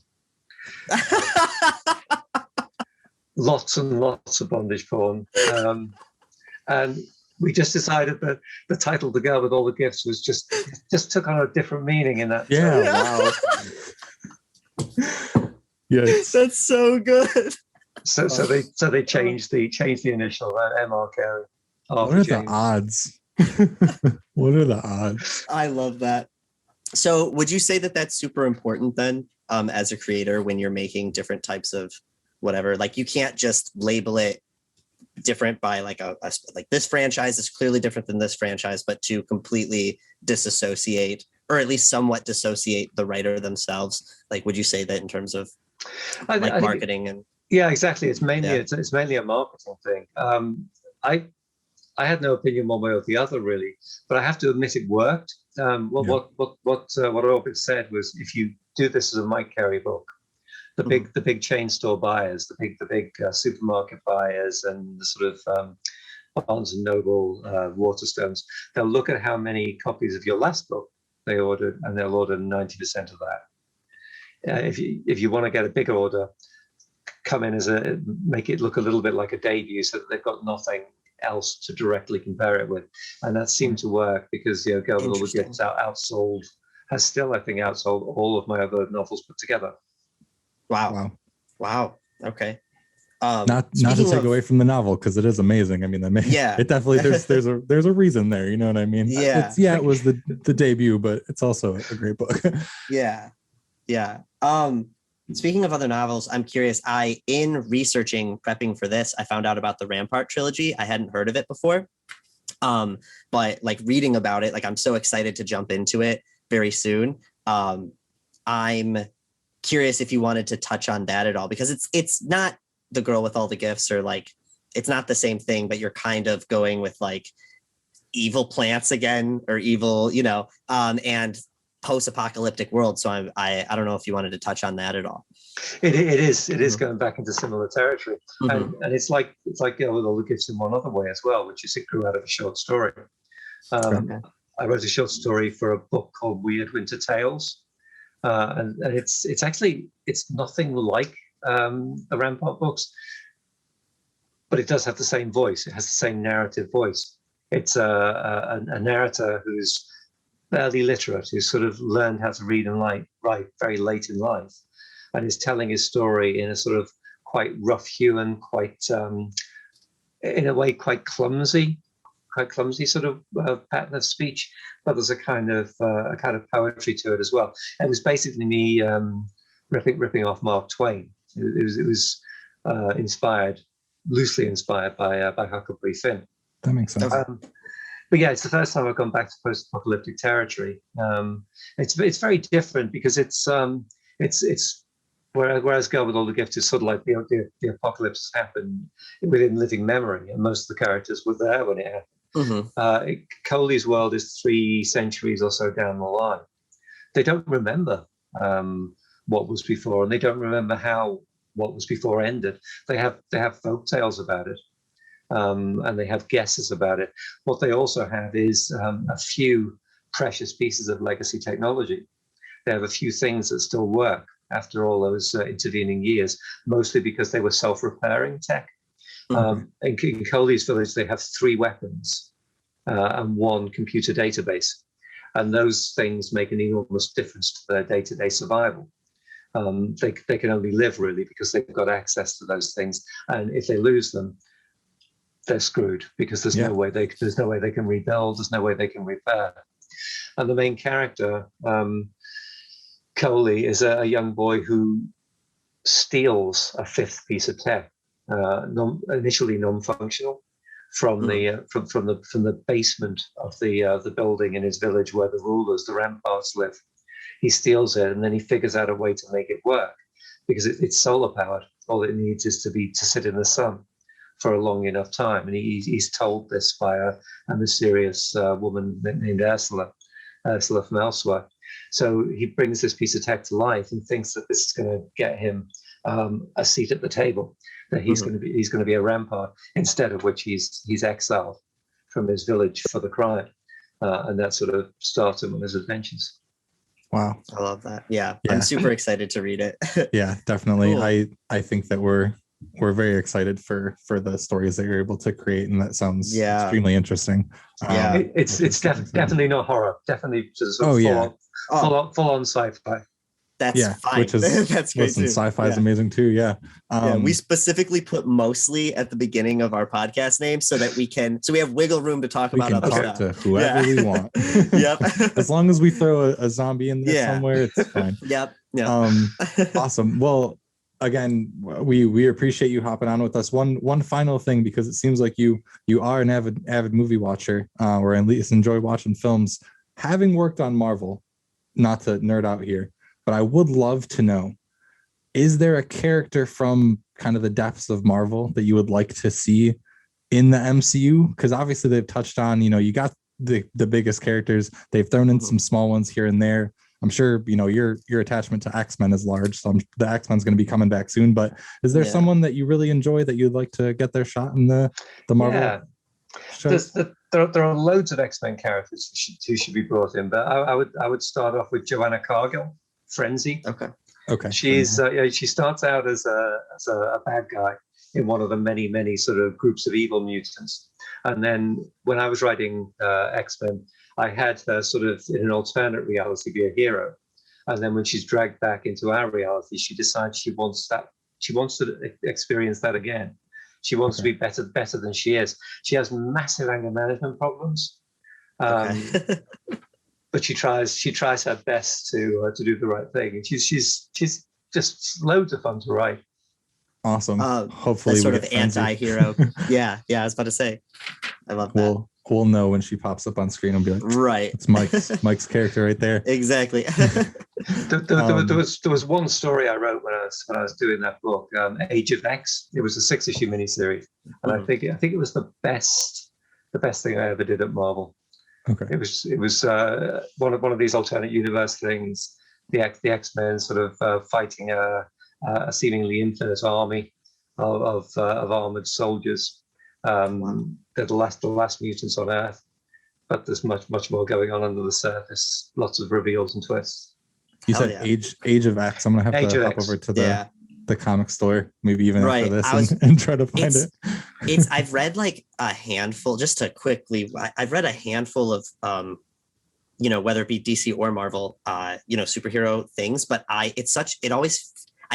Lots and lots of bondage porn. And we just decided that the title "The Girl with All the Gifts" was just took on a different meaning in that. Yeah. Wow. Yes. That's so good. So they changed the initial MR Carey. What are the odds? What are the odds? I love that. So would you say that that's super important then, as a creator, when you're making different types of whatever? Like, you can't just label it different by like like this franchise is clearly different than this franchise, but to completely disassociate, or at least somewhat dissociate, the writer themselves. Like, would you say that in terms of like marketing and? Yeah, exactly. It's mainly a marketing thing. I had no opinion one way or the other really, but I have to admit it worked. What Orbit said was, if you do this as a Mike Carey book, the big chain store buyers, the big supermarket buyers, and the sort of Barnes and Noble, Waterstones, they'll look at how many copies of your last book they ordered, and they'll order 90% of that. If you want to get a bigger order, come in make it look a little bit like a debut, so that they've got nothing else to directly compare it with, and that seemed to work because Girl with All the Gifts has still, I think, outsold all of my other novels put together. Wow. Okay. Not to take away from the novel, because it is amazing. I mean, it definitely there's a reason there. You know what I mean? Yeah. It was the debut, but it's also a great book. Yeah. Speaking of other novels, I'm curious. In prepping for this, I found out about the Rampart Trilogy. I hadn't heard of it before. But like reading about it, like I'm so excited to jump into it very soon. I'm curious if you wanted to touch on that at all, because it's not The Girl with All the Gifts, or like it's not the same thing, but you're kind of going with like evil plants again, or evil, and post-apocalyptic world. So I don't know if you wanted to touch on that at all. It is going back into similar territory, and it's like Girl with All the Gifts in one other way as well, which is it grew out of a short story. I wrote a short story for a book called Weird Winter Tales, and it's actually nothing like the Rampart books, but it does have the same voice. It has the same narrative voice. It's a narrator who's barely literate, who's sort of learned how to read and write very late in life, and is telling his story in a sort of quite rough-hewn, quite in a way quite clumsy sort of pattern of speech, but there's a kind of poetry to it as well. It was basically me ripping off Mark Twain. It was loosely inspired by Huckleberry Finn. That makes sense. But yeah, it's the first time I've gone back to post-apocalyptic territory. It's very different because it's whereas Girl with All the Gifts is sort of like the apocalypse happened within living memory, and most of the characters were there when it happened. Coley's world is 3 centuries or so down the line. They don't remember what was before, and they don't remember how what was before ended. They have folk tales about it. And they have guesses about it. What they also have is a few precious pieces of legacy technology. They have a few things that still work after all those intervening years, mostly because they were self-repairing tech. In Coley's village, they have 3 weapons and 1 computer database. And those things make an enormous difference to their day-to-day survival. They can only live really because they've got access to those things. And if they lose them, they're screwed, because there's no way they can rebuild, there's no way they can repair. And the main character, Coley, is a young boy who steals a 5th piece of tech, initially non-functional, from the basement of the building in his village where the rulers, the Ramparts, live. He steals it, and then he figures out a way to make it work, because it's solar powered. All it needs is to sit in the sun for a long enough time, and he's told this by a mysterious woman named Ursula from elsewhere. So he brings this piece of tech to life and thinks that this is going to get him a seat at the table. That he's going to be a Rampart, instead of which he's exiled from his village for the crime, and that sort of starts him on his adventures. Wow, I love that. Yeah, I'm super excited to read it. Yeah, definitely. Cool. I think that we're very excited for the stories that you're able to create, and that sounds extremely interesting. It's definitely not horror. Definitely just full on sci-fi. That's fine. Which is that's great too. Sci-fi is amazing too. Yeah. We specifically put mostly at the beginning of our podcast name so that we have wiggle room to talk about other stuff to whoever we want. Yep. As long as we throw a zombie in there somewhere, it's fine. Yep. Awesome. Well, again, we appreciate you hopping on with us. One final thing, because it seems like you are an avid movie watcher, or at least enjoy watching films. Having worked on Marvel, not to nerd out here, but I would love to know, is there a character from kind of the depths of Marvel that you would like to see in the MCU? Because obviously they've touched on, you got the biggest characters. They've thrown in some small ones here and there. I'm sure, your attachment to X-Men is large, so the X-Men's going to be coming back soon. But is there someone that you really enjoy that you'd like to get their shot in the Marvel shows? There are loads of X-Men characters who should be brought in, but I would start off with Joanna Cargill, Frenzy. Okay. She starts out as a bad guy in one of the many sort of groups of evil mutants, and then when I was writing X-Men, I had her sort of in an alternate reality be a hero, and then when she's dragged back into our reality, she decides she wants to experience that again. She wants to be better than she is. She has massive anger management problems. But she tries her best to do the right thing, and she's just loads of fun to write. Awesome. Hopefully, sort of anti-hero. yeah. I was about to say, I love that. We'll know when she pops up on screen and be like, right, it's Mike's character right there. Exactly. There was one story I wrote when I was doing that book, Age of X. It was a 6-issue miniseries, and I think it was the best thing I ever did at Marvel. Okay. It was one of these alternate universe things. The X-Men sort of fighting a seemingly infinite army of armored soldiers. They're the last mutants on Earth, but there's much more going on under the surface. Lots of reveals and twists. You said Age of X. I'm gonna have to hop over to the comic store, maybe even after this, and try to find it. I've read like a handful, just to quickly, I've read a handful of whether it be DC or Marvel superhero things, but I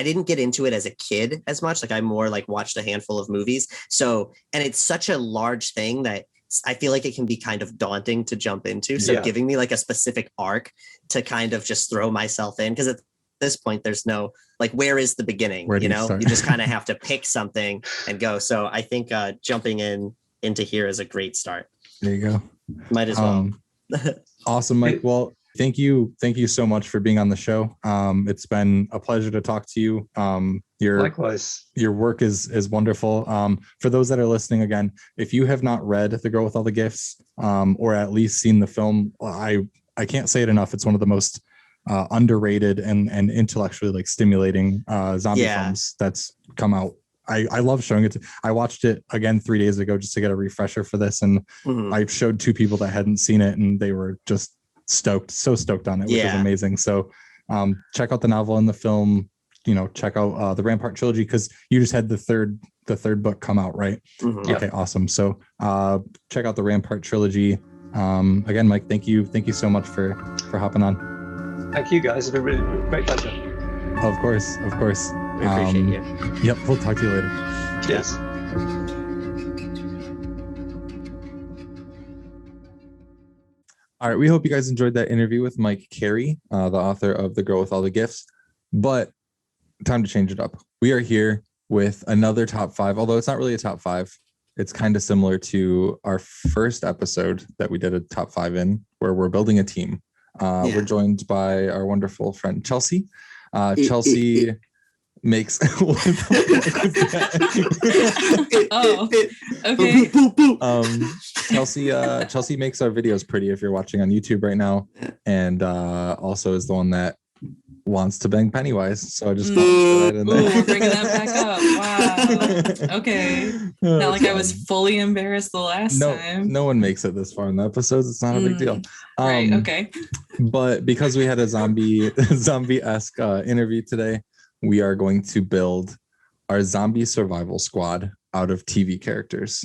didn't get into it as a kid as much. Like I more like watched a handful of movies. So, and it's such a large thing that I feel like it can be kind of daunting to jump into. So giving me like a specific arc to kind of just throw myself in, because at this point there's no like, where is the beginning? You just kind of have to pick something and go. So I think jumping into here is a great start. There you go. Might as well. Awesome, Mike. Well, thank you so much for being on the show. It's been a pleasure to talk to you. Likewise. Your work is wonderful. For those that are listening, again, if you have not read The Girl with All the Gifts, or at least seen the film, I can't say it enough. It's one of the most underrated and intellectually like stimulating zombie films that's come out. I love showing it. I watched it again 3 days ago just to get a refresher for this, and I showed 2 people that hadn't seen it, and they were just so stoked on it, which is amazing. So check out the novel and the film. Check out the Rampart Trilogy, because you just had the third book come out, right? Okay, awesome. So check out the Rampart Trilogy. Again, Mike, thank you so much for hopping on. Thank you, guys. It's been really great pleasure. Of course. We appreciate you. Yep, we'll talk to you later. Cheers. All right, we hope you guys enjoyed that interview with Mike Carey, the author of The Girl with All the Gifts. But time to change it up. We are here with another top 5, although it's not really a top 5. It's kind of similar to our first episode that we did a top 5 in, where we're building a team. We're joined by our wonderful friend Chelsea. Chelsea makes Chelsea makes our videos pretty if you're watching on YouTube right now, and also is the one that wants to bang Pennywise. So I just Ooh, that in there. we're bringing that back up. Wow. Okay. Not like I was fully embarrassed the last time. No one makes it this far in the episodes. It's not a big deal. Right. Okay. But because we had a zombie-esque interview today, we are going to build our zombie survival squad out of TV characters.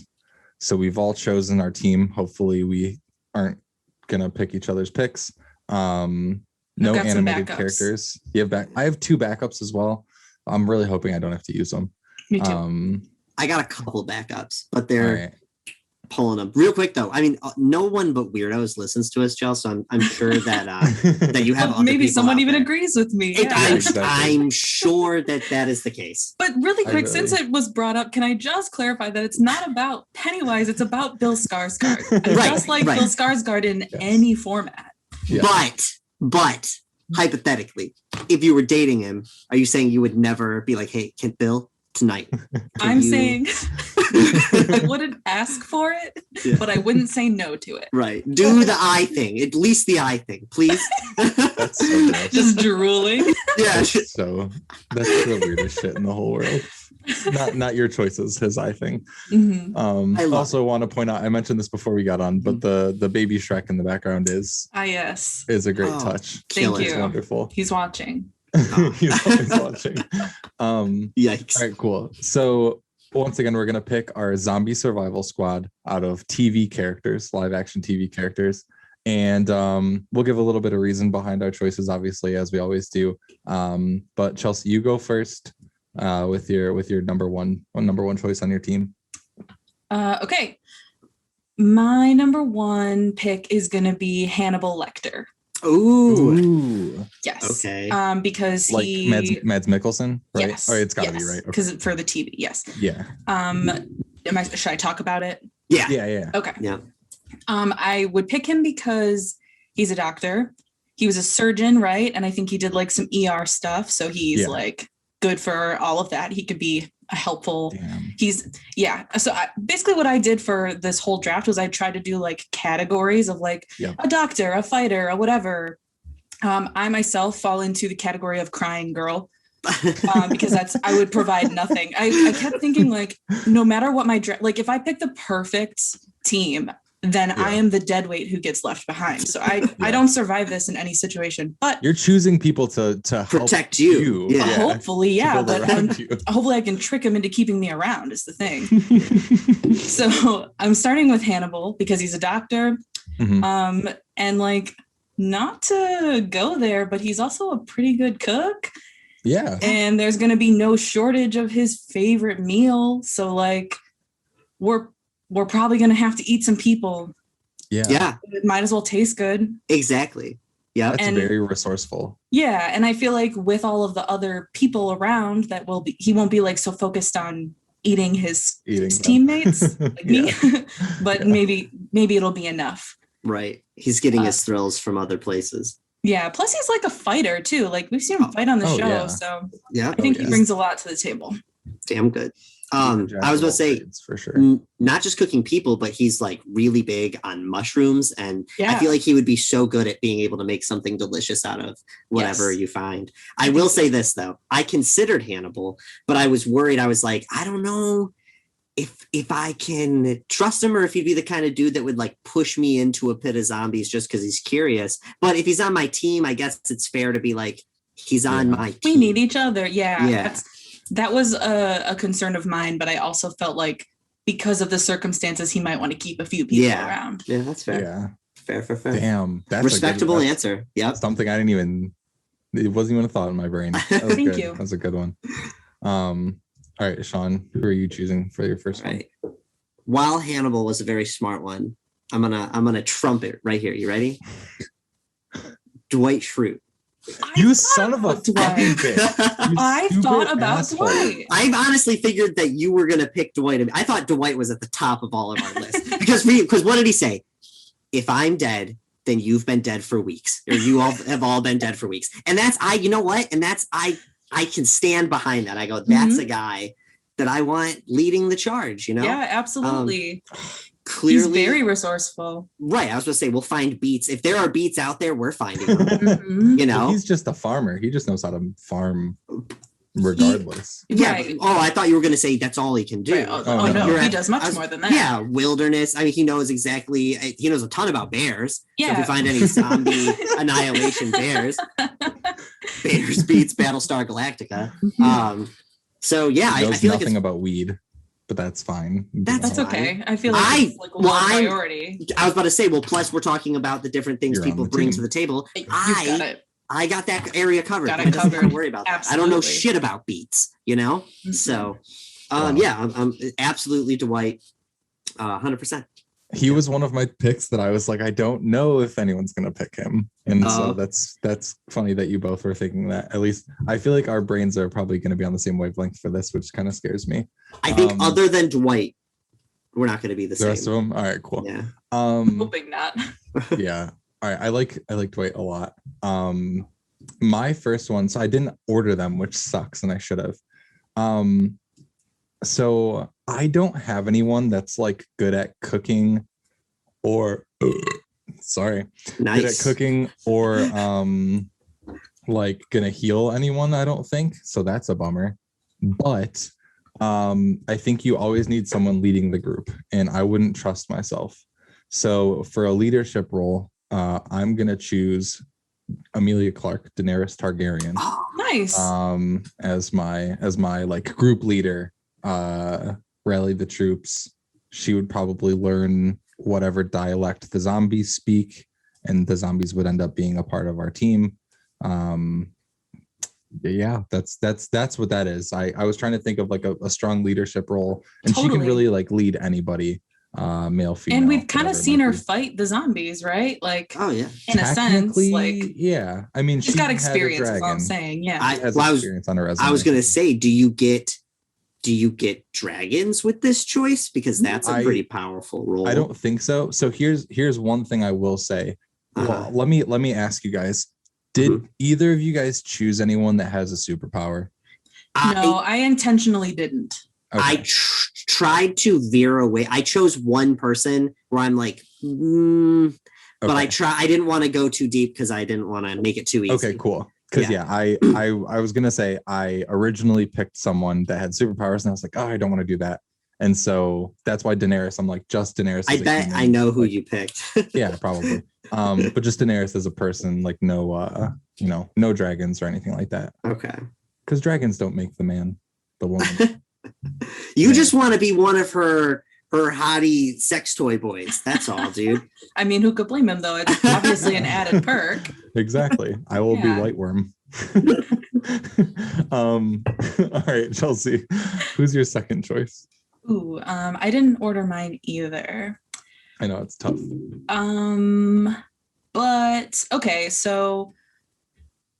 So we've all chosen our team. Hopefully we aren't gonna pick each other's picks. No animated characters. I have 2 backups as well. I'm really hoping I don't have to use them. Me too. I got a couple backups, but they're pulling them real quick though. I mean, no one but weirdos listens to us, Jill. So I'm sure that that you have maybe someone even agrees with me. I'm sure that is the case. But really quick, since it was brought up, can I just clarify that it's not about Pennywise, it's about Bill Skarsgård. I just like Bill Skarsgård in any format. Yeah. But hypothetically, if you were dating him, are you saying you would never be like, hey, Bill, tonight? I'm saying I wouldn't ask for it, but I wouldn't say no to it. Right. Do the eye thing. At least the eye thing, please. That's so gross. Just drooling. Yeah. That's the weirdest shit in the whole world. Not your choices, his eye thing. Mm-hmm. I also want to point out, I mentioned this before we got on, but the baby Shrek in the background is yes. is a great touch. Thank you. It's wonderful. He's watching. He's always watching. Yikes. All right, cool. So once again, we're gonna pick our zombie survival squad out of TV characters, live action TV characters. And we'll give a little bit of reason behind our choices, obviously, as we always do. But Chelsea, you go first with your number one choice on your team. Okay. My number 1 pick is going to be Hannibal Lecter. Ooh. Yes. Okay. Because like he Mads Mikkelsen, right? Yes. Oh, it's got to be right. Because for the TV, yes. Yeah. Should I talk about it? Yeah. Okay. Yeah. I would pick him because he's a doctor. He was a surgeon, right? And I think he did like some ER stuff. So he's like good for all of that. He could be a helpful. Damn. So basically what I did for this whole draft was I tried to do like categories of like a doctor, a fighter, or whatever. I myself fall into the category of crying girl. Because I would provide nothing. I kept thinking like, no matter what like if I pick the perfect team, then I am the deadweight who gets left behind. So I don't survive this in any situation. But you're choosing people to protect help you. Yeah. Hopefully, but hopefully I can trick them into keeping me around is the thing. So I'm starting with Hannibal because he's a doctor. Mm-hmm. And like not to go there, but he's also a pretty good cook. Yeah. And there's going to be no shortage of his favorite meal. So like we're probably going to have to eat some people. Yeah. It might as well taste good. Exactly. Yeah. That's very resourceful. Yeah. And I feel like with all of the other people around that he won't be like so focused on eating his teammates like me, but maybe it'll be enough. Right. He's getting his thrills from other places. Yeah. Plus he's like a fighter too. Like we've seen him fight on the show. Yeah. So yeah, I think he brings a lot to the table. Damn good. I was going to say, for sure, not just cooking people, but he's like really big on mushrooms. And I feel like he would be so good at being able to make something delicious out of whatever you find. I will say this, though. I considered Hannibal, but I was worried. I was like, I don't know if I can trust him or if he'd be the kind of dude that would like push me into a pit of zombies just because he's curious. But if he's on my team, I guess it's fair to be like, he's on my team. We need each other. Yeah. That was a concern of mine, but I also felt like because of the circumstances, he might want to keep a few people around. Yeah, that's fair. Yeah. Fair. Damn. That's respectable answer. Yeah. Something I it wasn't even a thought in my brain. Thank you. That's a good one. All right, Sean, who are you choosing for your first one? While Hannibal was a very smart one, I'm gonna trump it right here. You ready? Dwight Schrute. You son of a fucking bitch. I thought about Dwight. I've honestly figured that you were going to pick Dwight. I thought Dwight was at the top of all of our lists because what did he say? If I'm dead, then you've been dead for weeks, or you all have all been dead for weeks. And you know what? And I can stand behind that. I go, that's a guy that I want leading the charge, you know? Yeah, absolutely. clearly He's very resourceful. right. I was going to say we'll find beets. If there are beets out there, we're finding them. Mhm. You know, He's just a farmer. He just knows how to farm regardless. yeah. Right. Oh, I thought you were going to say that's all he can do. Right. Oh, Oh, no, no. he does much more than that. Yeah, wilderness. I mean, he knows exactly. He knows a ton about bears. So if Yeah. you find any zombie annihilation bears, bears beats Battlestar Galactica. So yeah, He I knows feel like nothing it's. about weed, but that's fine. That's That's okay. I feel like it's like a low priority. I was about to say. Well, plus we're talking about the different things You're on people the bring team. to the table. You got it. I got that area covered. Got I it doesn't have to covered. worry about that. I don't know Absolutely. shit about beats. You know. Mhm. So, Wow. yeah, I'm absolutely Dwight. 100%. He was one of my picks that I was like, I don't know if anyone's gonna pick him, and so that's funny that you both were thinking that. At least I feel like our brains are probably going to be on the same wavelength for this, which kind of scares me. I think other than Dwight, we're not going to be the The same. rest of them, all right, cool. Yeah. Hoping not. Yeah, all right. I like Dwight a lot. My first one, so I didn't order them, which sucks, and I should have. So I don't have anyone that's like good at cooking or good at Nice. cooking or like gonna heal anyone, I don't think. So that's a bummer. But I think you always need someone leading the group, and I wouldn't trust myself. So for a leadership role, I'm gonna choose Emilia Clarke, Daenerys Targaryen, Nice. as my like group leader, rally the troops. She would probably learn whatever dialect the zombies speak, and the zombies would end up being a part of our team. Yeah, that's what that is. I was trying to think of like a strong leadership role, and she can Totally. really like lead anybody, male, female. And we've kind of whatever it seen might her be. fight the zombies, right? Like Oh yeah. in a sense, Technically, like yeah. I mean, she's she got had a experience, is all I'm dragon. saying. Yeah. I, She has well, experience on her resume. I was going to say, do you get dragons with this choice? Because that's a pretty powerful role. I don't think so. So here's one thing I will say. Uh-huh. Well, let me ask you guys. Did either of you guys choose anyone that has a superpower? No, I intentionally didn't. I tried to veer away. I chose one person where I'm like, but I didn't want to go too deep because I didn't want to make it too easy. Okay, cool. Because I was gonna say I originally picked someone that had superpowers, and I was like, oh, I don't want to do that. And so that's why Daenerys. I'm like, just Daenerys. I as a bet human, I know who like, you picked. Yeah, probably. But just Daenerys as a person, like no, no dragons or anything like that. Okay. Because dragons don't make the man, the woman. You just want to be one of her hottie sex toy boys. That's all, dude. I mean, who could blame him though? It's obviously an added perk. Exactly. I will be Yeah. White Worm. All right, Chelsea, who's your second choice? Ooh, I didn't order mine either. I know it's tough. But okay, so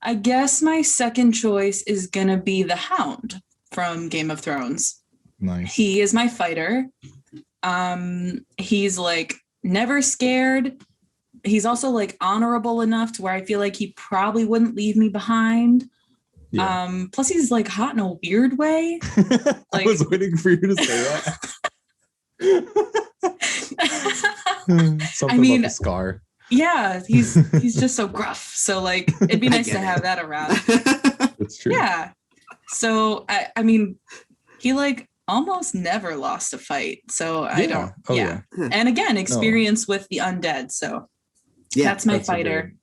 I guess my second choice is gonna be the Hound from Game of Thrones. Nice. He is my fighter. He's like never scared. He's also like honorable enough to where I feel like he probably wouldn't leave me behind. Yeah. Plus he's like hot in a weird way. I Like- was waiting for you to say that. Something mean- about the scar. Yeah, he's just so gruff. So like it'd be I nice get to it. have that around. It's true. Yeah. So I mean, he like almost never lost a fight. So I don't. Oh, yeah. And again, experience with the undead. So Yeah, that's my that's a fighter.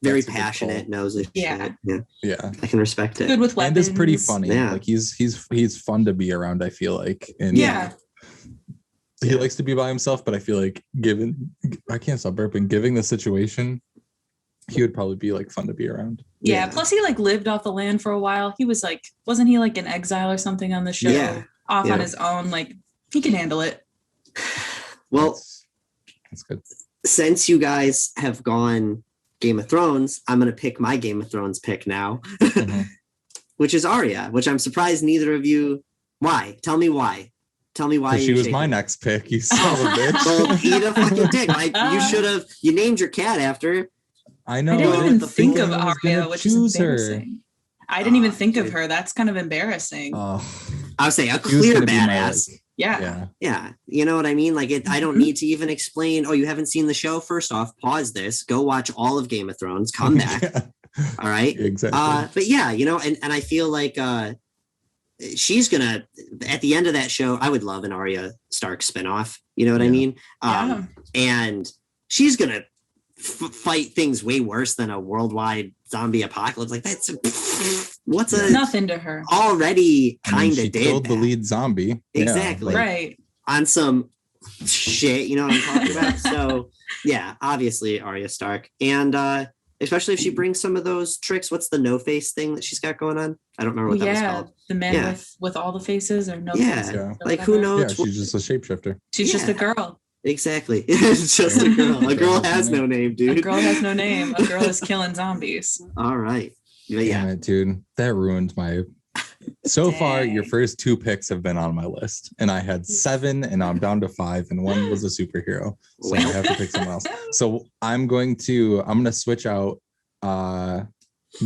very that's a good passionate, call. knows his Yeah. shit. Yeah, Yeah. I can respect it. Good with weapons. And is pretty funny. Yeah. Like he's fun to be around, I feel like. And Yeah. he likes to be by himself, but I feel like I can't stop burping. Given the situation, he would probably be like fun to be around. Yeah. Yeah. Plus he like lived off the land for a while. He was like, wasn't he like in exile or something on the show? Yeah. Off Yeah. on his own. Like he can handle it. Well, That's good. since you guys have gone Game of Thrones, I'm going to pick my Game of Thrones pick now, Mhm. which is Arya, which I'm surprised neither of you. Why? Tell me why. Tell me why. She you're was my shaking. next pick. You son of a Well, bitch. eat a fucking dick. Like you should have. You named your cat after her. I know. I didn't Oh, even the think fool of was Arya, gonna which is choose her. embarrassing. I didn't even think of dude. her. That's kind of embarrassing. I would say a She was clear gonna be my, badass. Yeah. Yeah, you know what I mean? Like I don't need to even explain, oh, you haven't seen the show? First off, pause this, go watch all of Game of Thrones, come back. All right. Exactly. But yeah, and I feel like she's gonna, at the end of that show, I would love an Arya Stark spinoff. You know what I mean? And she's gonna fight things way worse than a worldwide zombie apocalypse. Like that's nothing to her. Already kind of killed the lead zombie. Exactly. Right. On some shit, you know what I'm talking about? So yeah, obviously Arya Stark. And especially if she brings some of those tricks. What's the no face thing that she's got going on? I don't remember what that was called. The man with all the faces or no faces. Yeah. Like who knows? Yeah, she's just a shapeshifter. She's just a girl. Exactly. It's just a girl. A girl has no name, dude. A girl has no name. A girl is killing zombies. All right. But Damn it, dude. That ruined my. So far, your first 2 picks have been on my list, and I had 7, and I'm down to 5, and 1 was a superhero, so I have to pick someone else. So I'm gonna switch out,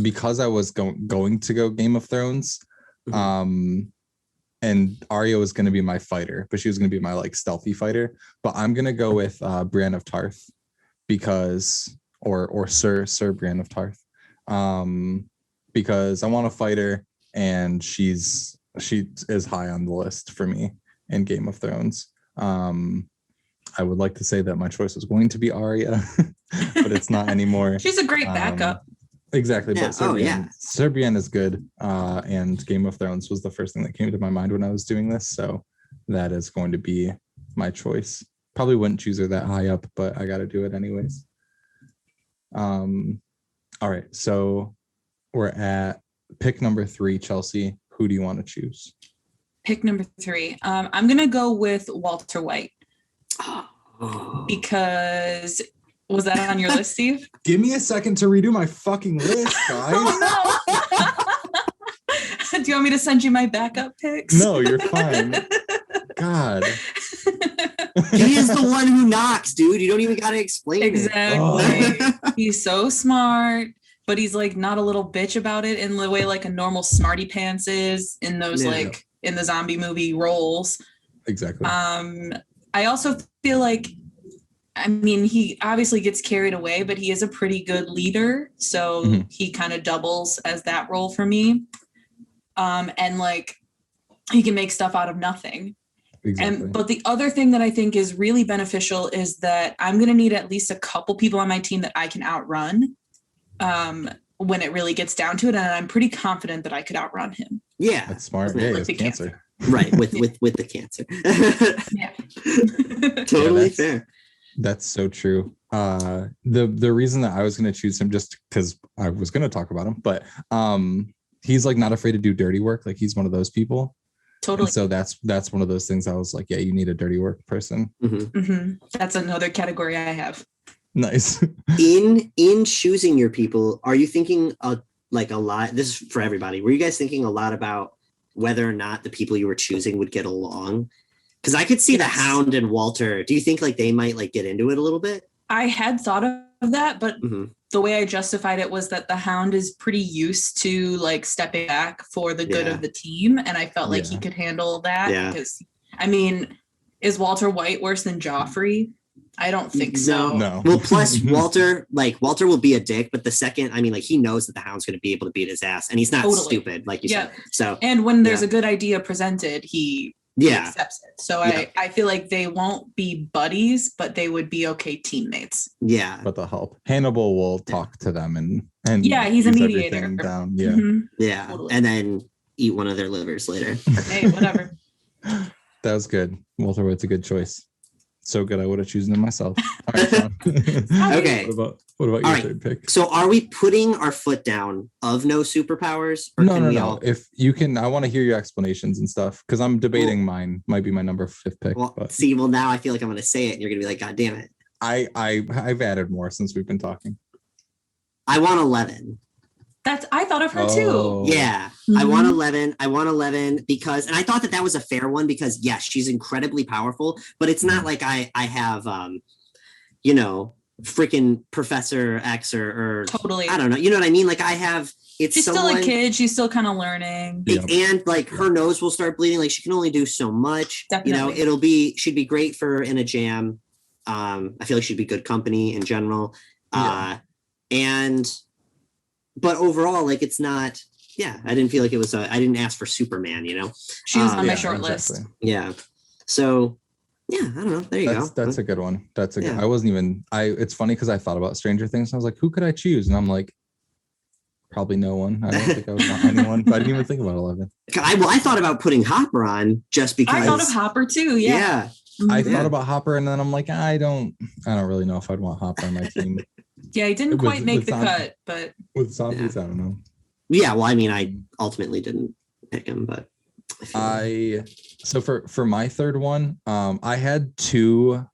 because I was going to go Game of Thrones, and Arya was going to be my fighter, but she was going to be my like stealthy fighter. But I'm going to go with Brienne of Tarth, because or Sir Brienne of Tarth, because I want to fight her, and she is high on the list for me in Game of Thrones. I would like to say that my choice was going to be Arya, but it's not anymore. She's a great backup. Exactly. But Sir Brienne is good. And Game of Thrones was the first thing that came to my mind when I was doing this. So that is going to be my choice. Probably wouldn't choose her that high up, but I got to do it anyways. All right. So we're at pick number 3, Chelsea. Who do you want to choose? Pick number 3. I'm going to go with Walter White. Because was that on your list, Steve? Give me a second to redo my fucking list, guys. Oh, no. Do you want me to send you my backup picks? No, you're fine. God. He is the one who knocks, dude. You don't even got to explain it. He's so smart, but he's like not a little bitch about it in the way like a normal smarty pants is in those like in the zombie movie roles. Exactly. I also feel like, I mean, he obviously gets carried away, but he is a pretty good leader. So he kind of doubles as that role for me. And like, he can make stuff out of nothing. Exactly. But the other thing that I think is really beneficial is that I'm going to need at least a couple people on my team that I can outrun when it really gets down to it. And I'm pretty confident that I could outrun him. Yeah. That's smart. Yeah, with the cancer. Right. With the cancer. Yeah. Totally fair. That's so true. The reason that I was going to choose him just because I was going to talk about him, but he's like not afraid to do dirty work. Like he's one of those people. Totally. And so that's one of those things I was like, yeah, you need a dirty work person. That's another category I have. Nice. in choosing your people, are you thinking a lot? This is for everybody. Were you guys thinking a lot about whether or not the people you were choosing would get along? Because I could see the Hound and Walter. Do you think like they might like get into it a little bit? I had thought of that, but the way I justified it was that the Hound is pretty used to like stepping back for the good of the team. And I felt like he could handle that because, I mean, is Walter White worse than Joffrey? I don't think so. No. Well, plus Walter will be a dick, but the second, I mean, like he knows that the Hound's going to be able to beat his ass and he's not stupid, like you said. So, and when there's a good idea presented, he accepts it. So I feel like they won't be buddies, but they would be okay teammates. Yeah. But they'll help. Hannibal will talk to them and he's a mediator. Down. Yeah. Mm-hmm. Yeah. Totally. And then eat one of their livers later. Hey, whatever. That was good. Walter White's a good choice. So good, I would have chosen him myself. All right, Sean. Okay. What about your third pick? So are we putting our foot down of no superpowers? Or No. If you can, I want to hear your explanations and stuff because I'm debating mine might be my number 5th pick. Well, now I feel like I'm going to say it and you're going to be like, God damn it. I've added more since we've been talking. I want 11. I thought of her too. Yeah. I want 11. I want 11 because, and I thought that was a fair one because yes, she's incredibly powerful, but it's not like I have, freaking Professor X or Totally. I don't know. You know what I mean? Like she's still a kid. She's still kind of learning. And like her nose will start bleeding. Like she can only do so much. Definitely. You know, she'd be great for in a jam. I feel like she'd be good company in general. But overall, like it's not, I didn't feel like it was, I didn't ask for Superman, you know? She was on my short list. Yeah. So, I don't know. There you go. That's a good one. That's a good, it's funny because I thought about Stranger Things. I was like, who could I choose? And I'm like, probably no one. I don't think I would want anyone, but I didn't even think about 11. I thought about putting Hopper on just because. I thought of Hopper too. Yeah. I thought about Hopper and then I'm like, I don't really know if I'd want Hopper on my team. Yeah, he didn't quite make the cut, but with zombies, I don't know. Yeah, well, I mean, I ultimately didn't pick him, but so for my third one, I had 2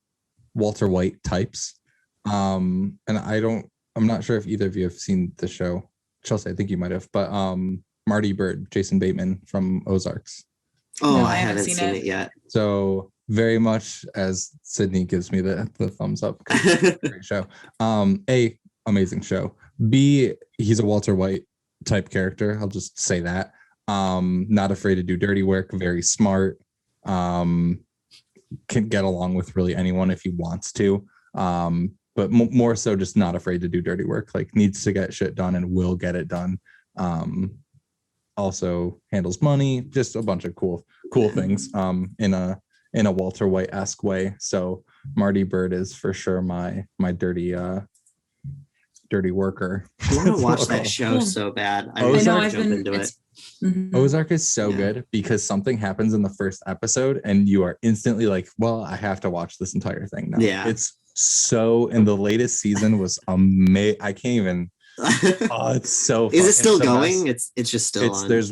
Walter White types. And I'm not sure if either of you have seen the show. Chelsea, I think you might have, but Marty Byrde, Jason Bateman from Ozarks. Oh, no, I haven't seen it yet. So very much as Sydney gives me the thumbs up. Great show. A, amazing show. B, he's a Walter White type character. I'll just say that. Not afraid to do dirty work, very smart. Can get along with really anyone if he wants to. But more so just not afraid to do dirty work, like needs to get shit done and will get it done. Also handles money, just a bunch of cool things in a Walter White-esque way. So Marty Byrde is for sure my dirty worker. I want to watch that show so bad. I know, I've jump into it. Mm-hmm. Ozark is so good because something happens in the first episode and you are instantly like, well, I have to watch this entire thing now. Yeah. It's so, and the latest season was amazing. I can't even, it's so fun. Is it still going? It's just still on. There's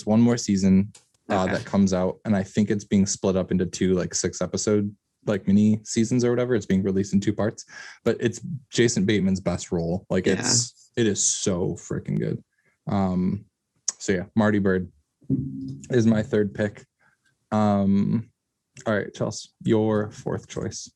one more season that comes out, and I think it's being split up into 2 like 6 episode like mini seasons or whatever. It's being released in 2 parts, but it's Jason Bateman's best role. Like it is so freaking good. So yeah, Marty Byrde is my third pick. All right, Chelsea, your 4th choice.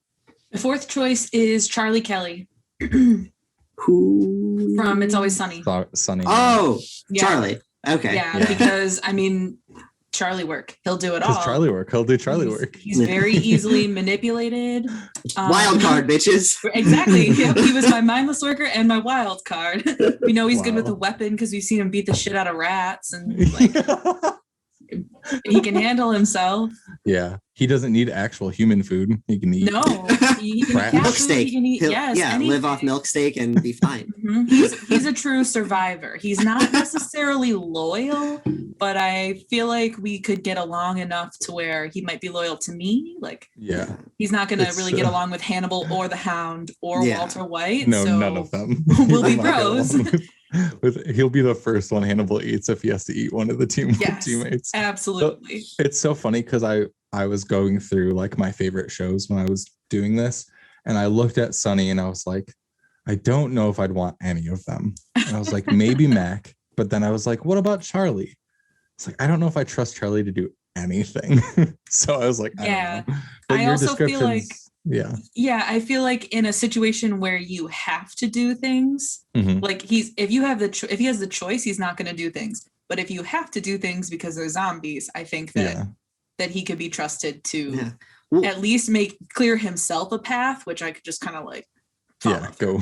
The 4th choice is Charlie Kelly. Who from It's Always Sunny. Sunny. Oh, yeah. Charlie. Okay. Yeah, because I mean, Charlie work. He'll do it all. Charlie work. He'll do Charlie work. He's very easily manipulated. Wild card, bitches. Exactly. Yep. He was my mindless worker and my wild card. We know he's good with a weapon because we've seen him beat the shit out of rats and like he can handle himself. Yeah. He doesn't need actual human food. He can eat. No. He can eat milk steak. He can eat, live off milk steak and be fine. Mm-hmm. He's a true survivor. He's not necessarily loyal, but I feel like we could get along enough to where he might be loyal to me. Like, he's not going to really get along with Hannibal or the Hound or Walter White. No, so none of them. We'll be bros. He'll be the first one Hannibal eats if he has to eat one of the teammates. Absolutely. So, it's so funny because I was going through like my favorite shows when I was doing this, and I looked at Sunny and I was like, I don't know if I'd want any of them. And I was like, maybe Mac, but then I was like, what about Charlie? It's like, I don't know if I trust Charlie to do anything. So I was like, I don't know. But I also feel like I feel like in a situation where you have to do things, like if he has the choice, he's not going to do things. But if you have to do things because they're zombies, I think that he could be trusted to at least clear himself a path, which I could just kind of like go.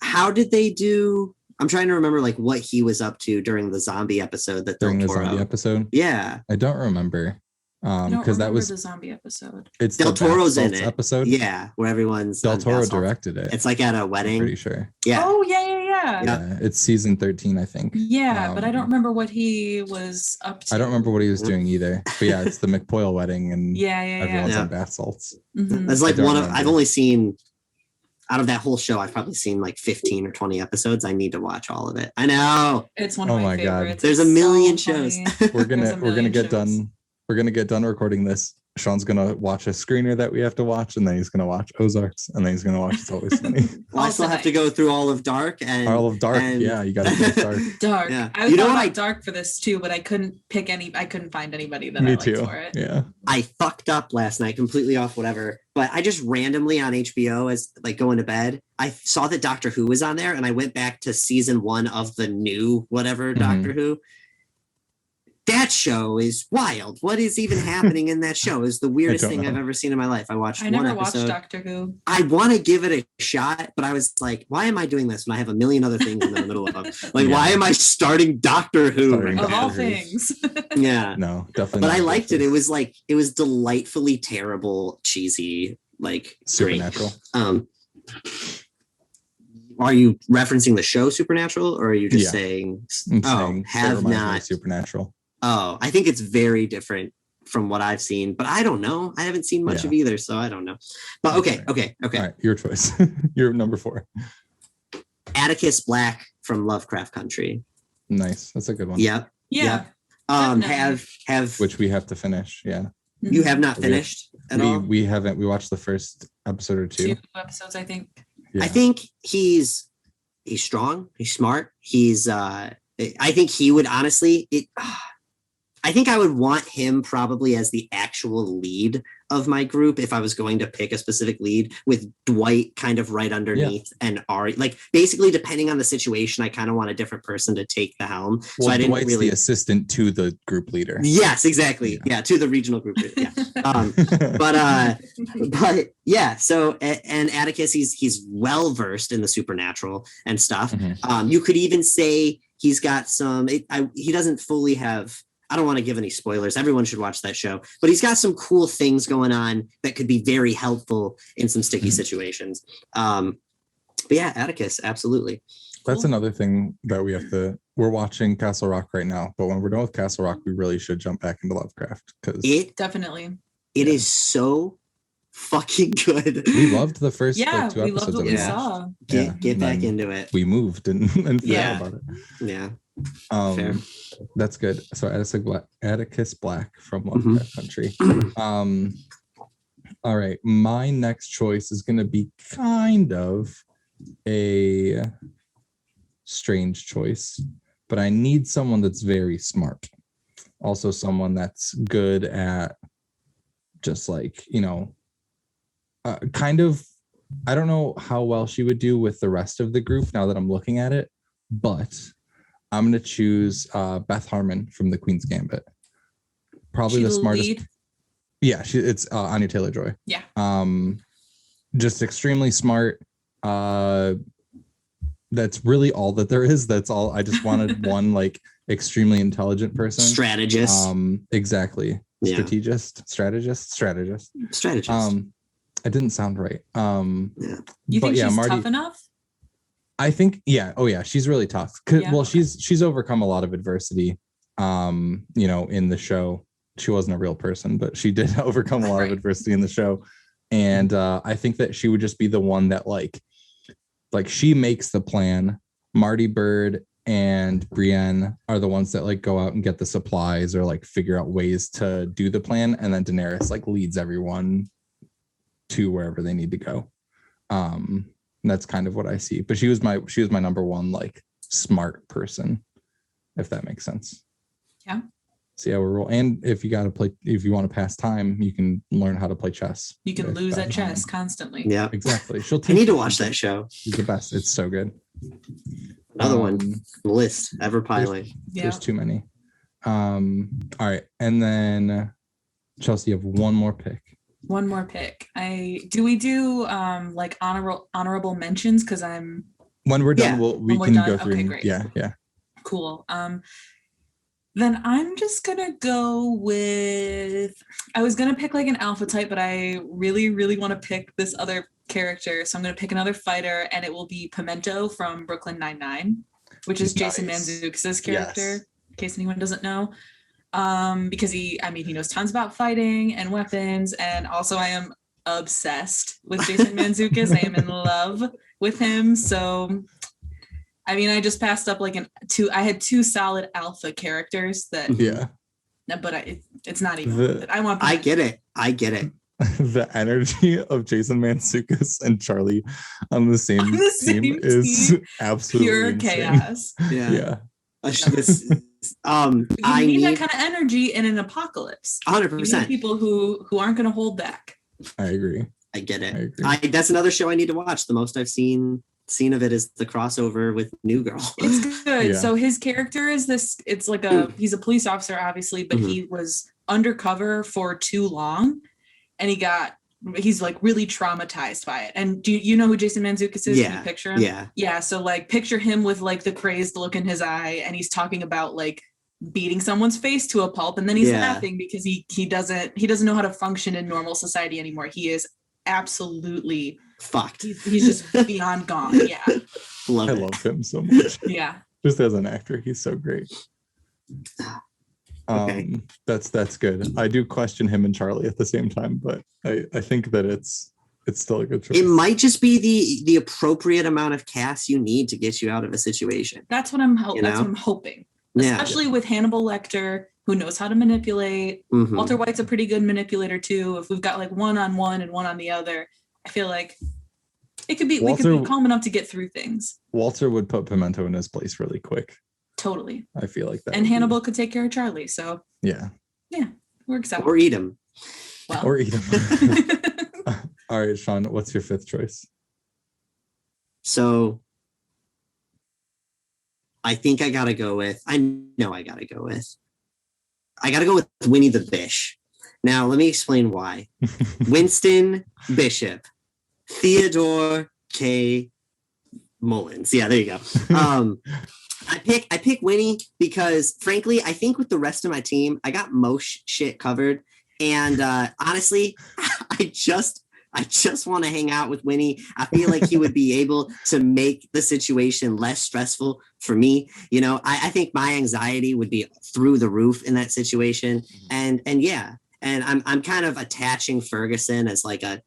How did they do? I'm trying to remember like what he was up to during the zombie episode episode. Yeah, I don't remember. Because that was the zombie episode. It's Del Toro's in it. Episode. Yeah, where everyone's Del Toro directed it. It's like at a wedding. I'm pretty sure. Yeah. Oh yeah. It's season 13, I think. Yeah, but I don't remember what he was up to. I don't remember what he was doing either. But yeah, it's the McPoyle wedding, and everyone's on bath salts. Mm-hmm. That's like I've only seen out of that whole show. I've probably seen like 15 or 20 episodes. I need to watch all of it. I know. It's one of my favorites. God. There's a million shows. We're gonna get done. We're gonna get done recording this. Sean's gonna watch a screener that we have to watch, and then he's gonna watch Ozarks, and then he's gonna watch It's Always Sunny. Well, I still have to go through all of Dark and All of Dark. Yeah, you gotta finish Dark. Dark. Yeah. I was You know thought what about Dark for this too, but I couldn't pick any. I couldn't find anybody that I Me liked too. for it. Yeah. I fucked up last night, completely off whatever, but I just randomly on HBO as like going to bed, I saw that Doctor Who was on there, and I went back to season 1 of the new whatever Doctor Who. That show is wild. What is even happening in that show is the weirdest thing I've ever seen in my life. I watched one never episode. watched Doctor Who. I want to give it a shot, but I was like, why am I doing this when I have a million other things in the middle of? Like, Yeah. why am I starting Doctor Who? Starting right Of now? all Doctor Who. things. Yeah. No, definitely. But not I liked it. Doctor It was delightfully terrible, cheesy, like Who. Supernatural. great. Are you referencing the show Supernatural, or are you just Yeah. saying? I'm Oh, saying it have reminds me of not. Supernatural. Oh, I think it's very different from what I've seen, but I don't know. I haven't seen much Yeah. of either, so I don't know. But okay. All right, your choice. You're number 4. Atticus Black from Lovecraft Country. Nice. That's a good one. Yep. Yeah. Yep. Have Which we have to finish. Yeah. you have not We- finished at all? We haven't. We watched the first episode or 2. 2 episodes, I think. Yeah. I think he's strong. He's smart. I think he would honestly. I think I would want him probably as the actual lead of my group if I was going to pick a specific lead, with Dwight kind of right underneath and Ari. Like basically, depending on the situation, I kind of want a different person to take the helm. Well, so I didn't Dwight's really. the assistant to the group leader. Yes, exactly. Yeah, to the regional group. Yeah. But yeah. So and Atticus, he's well versed in the supernatural and stuff. Mhm. You could even say he's got some. He doesn't fully have. I don't want to give any spoilers. Everyone should watch that show. But he's got some cool things going on that could be very helpful in some sticky situations. But yeah, Atticus, absolutely. That's another thing that we have to. We're watching Castle Rock right now, but when we're done with Castle Rock, we really should jump back into Lovecraft because Definitely. It is so fucking good. we loved the first Yeah, 2 we episodes loved what of we it. saw. Get and back then into it. We moved and forgot Yeah. about it. Yeah. Fair. That's good. So Atticus Black from Lovecraft Country. All right. My next choice is going to be kind of a strange choice, but I need someone that's very smart. Also someone that's good at just like, kind of, I don't know how well she would do with the rest of the group now that I'm looking at it, but I'm going to choose Beth Harmon from the Queen's Gambit. Probably the smartest. Lead. Yeah, it's Anya Taylor-Joy. Yeah. Just extremely smart. That's really all that there is. That's all. I just wanted one like extremely intelligent person. Strategist. Exactly. Yeah. Strategist. Strategist. It didn't sound right. You think she's Marty, tough enough? I think, yeah. Oh yeah. She's really tough. Well, okay. she's overcome a lot of adversity. In the show, she wasn't a real person, but she did overcome a lot of adversity in the show. And I think that she would just be the one that like she makes the plan. Marty Bird and Brienne are the ones that like go out and get the supplies or like figure out ways to do the plan. And then Daenerys like leads everyone to wherever they need to go. That's kind of what I see. But she was my number one like smart person, if that makes sense. Yeah. So yeah, we're rolling. And if you want to pass time, you can learn how to play chess. You can lose Beth at chess Harmon. constantly. Yeah. Exactly. She'll I need to watch that show. She's the best. It's so good. Another one. List ever piling. Yeah. There's too many. All right. And then Chelsea, you have one more pick. One more pick. Do we do like honorable mentions? Because I'm When we're done, Yeah. we When we're can done? go through. Okay, and- great. Yeah. cool. Then I'm just gonna go with, I was gonna pick like an alpha type, but I really, really want to pick this other character. So I'm gonna pick another fighter, and it will be Pimento from Brooklyn Nine-Nine, which is Jason Nice. Mantzoukas' character, Yes. in case anyone doesn't know. Because he knows tons about fighting and weapons, and also I am obsessed with Jason Mantzoukas. I am in love with him. So I just passed up like I had two solid alpha characters that Yeah. No, but it's not even worth it. I get it. The energy of Jason Mantzoukas and Charlie on the same team is absolutely pure insane. chaos. Yeah. I need that kind of energy in an apocalypse. 100%. People who aren't going to hold back. I agree. I get it. That's another show I need to watch. The most I've seen of it is the crossover with New Girl. It's good. Yeah. So his character is this. It's like he's a police officer, obviously, but he was undercover for too long, and he's like really traumatized by it. And do you know who Jason Mantzoukas is? Yeah. Can you picture him? Yeah. So like picture him with like the crazed look in his eye, and he's talking about like beating someone's face to a pulp, and then he's laughing because he doesn't know how to function in normal society anymore. He is absolutely fucked. He's just beyond gone. Yeah. I love him so much. Yeah. Just as an actor, he's so great. Okay. That's good. I do question him and Charlie at the same time, but I think that it's still a good choice. It might just be the appropriate amount of cast you need to get you out of a situation. That's what I'm hoping. Especially with Hannibal Lecter, who knows how to manipulate. Mm-hmm. Walter White's a pretty good manipulator too. If we've got like one on one and one on the other, I feel like we could be calm enough to get through things. Walter would put Pimento in his place really quick. Totally. I feel like that. And Hannibal could take care of Charlie. So yeah, works out. Or eat him. Well. Or eat him. All right, Sean, what's your fifth choice? So I think I gotta go with Winnie the Bish. Now let me explain why. Winston Bishop, Theodore K. Mullins. Yeah, there you go. I pick Winnie because frankly, I think with the rest of my team, I got most shit covered. And honestly, I just want to hang out with Winnie. I feel like he would be able to make the situation less stressful for me. You know, I think my anxiety would be through the roof in that situation. And I'm kind of attaching Ferguson as like an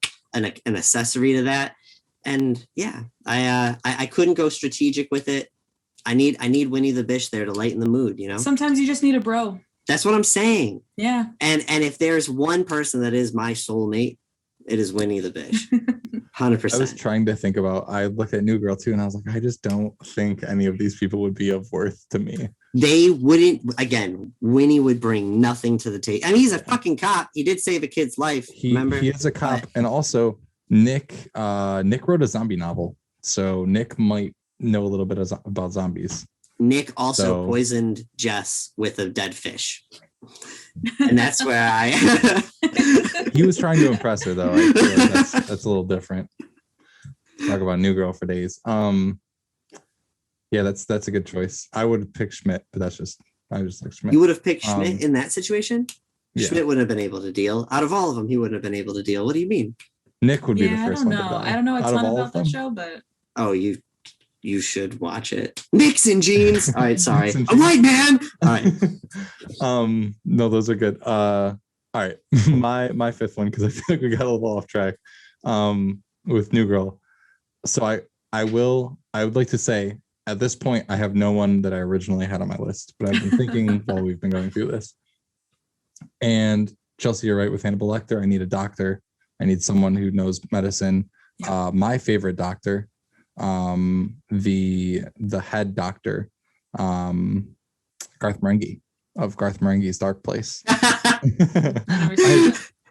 accessory to that. And yeah, I couldn't go strategic with it. I need Winnie the Bish there to lighten the mood, you know? Sometimes you just need a bro. That's what I'm saying. Yeah. And if there's one person that is my soulmate, it is Winnie the Bish. 100%. I was trying to think about, I looked at New Girl too, and I was like, I just don't think any of these people would be of worth to me. They wouldn't, again, Winnie would bring nothing to the table. I mean, he's a fucking cop. He did save a kid's life, remember? He is a cop. And also, Nick wrote a zombie novel. So Nick might know a little bit about zombies. Nick also poisoned Jess with a dead fish. And that's where he was trying to impress her, though. I feel like that's a little different. Talk about New Girl for days. Yeah, that's a good choice. I would pick Schmidt, but I just like Schmidt. You would have picked Schmidt in that situation? Yeah. Schmidt wouldn't have been able to deal. Out of all of them, he wouldn't have been able to deal. What do you mean? Nick would be the first one to die. I don't know a ton about that show, but you should watch it. Nixon jeans. All right, sorry. I'm white man. All right. No, those are good. All right. My fifth one, because I feel like we got a little off track with New Girl. So I would like to say at this point I have no one that I originally had on my list, but I've been thinking while we've been going through this. And Chelsea, you're right with Hannibal Lecter. I need a doctor. I need someone who knows medicine. My favorite doctor, the head doctor, Garth Marenghi of Garth Marenghi's Dark Place.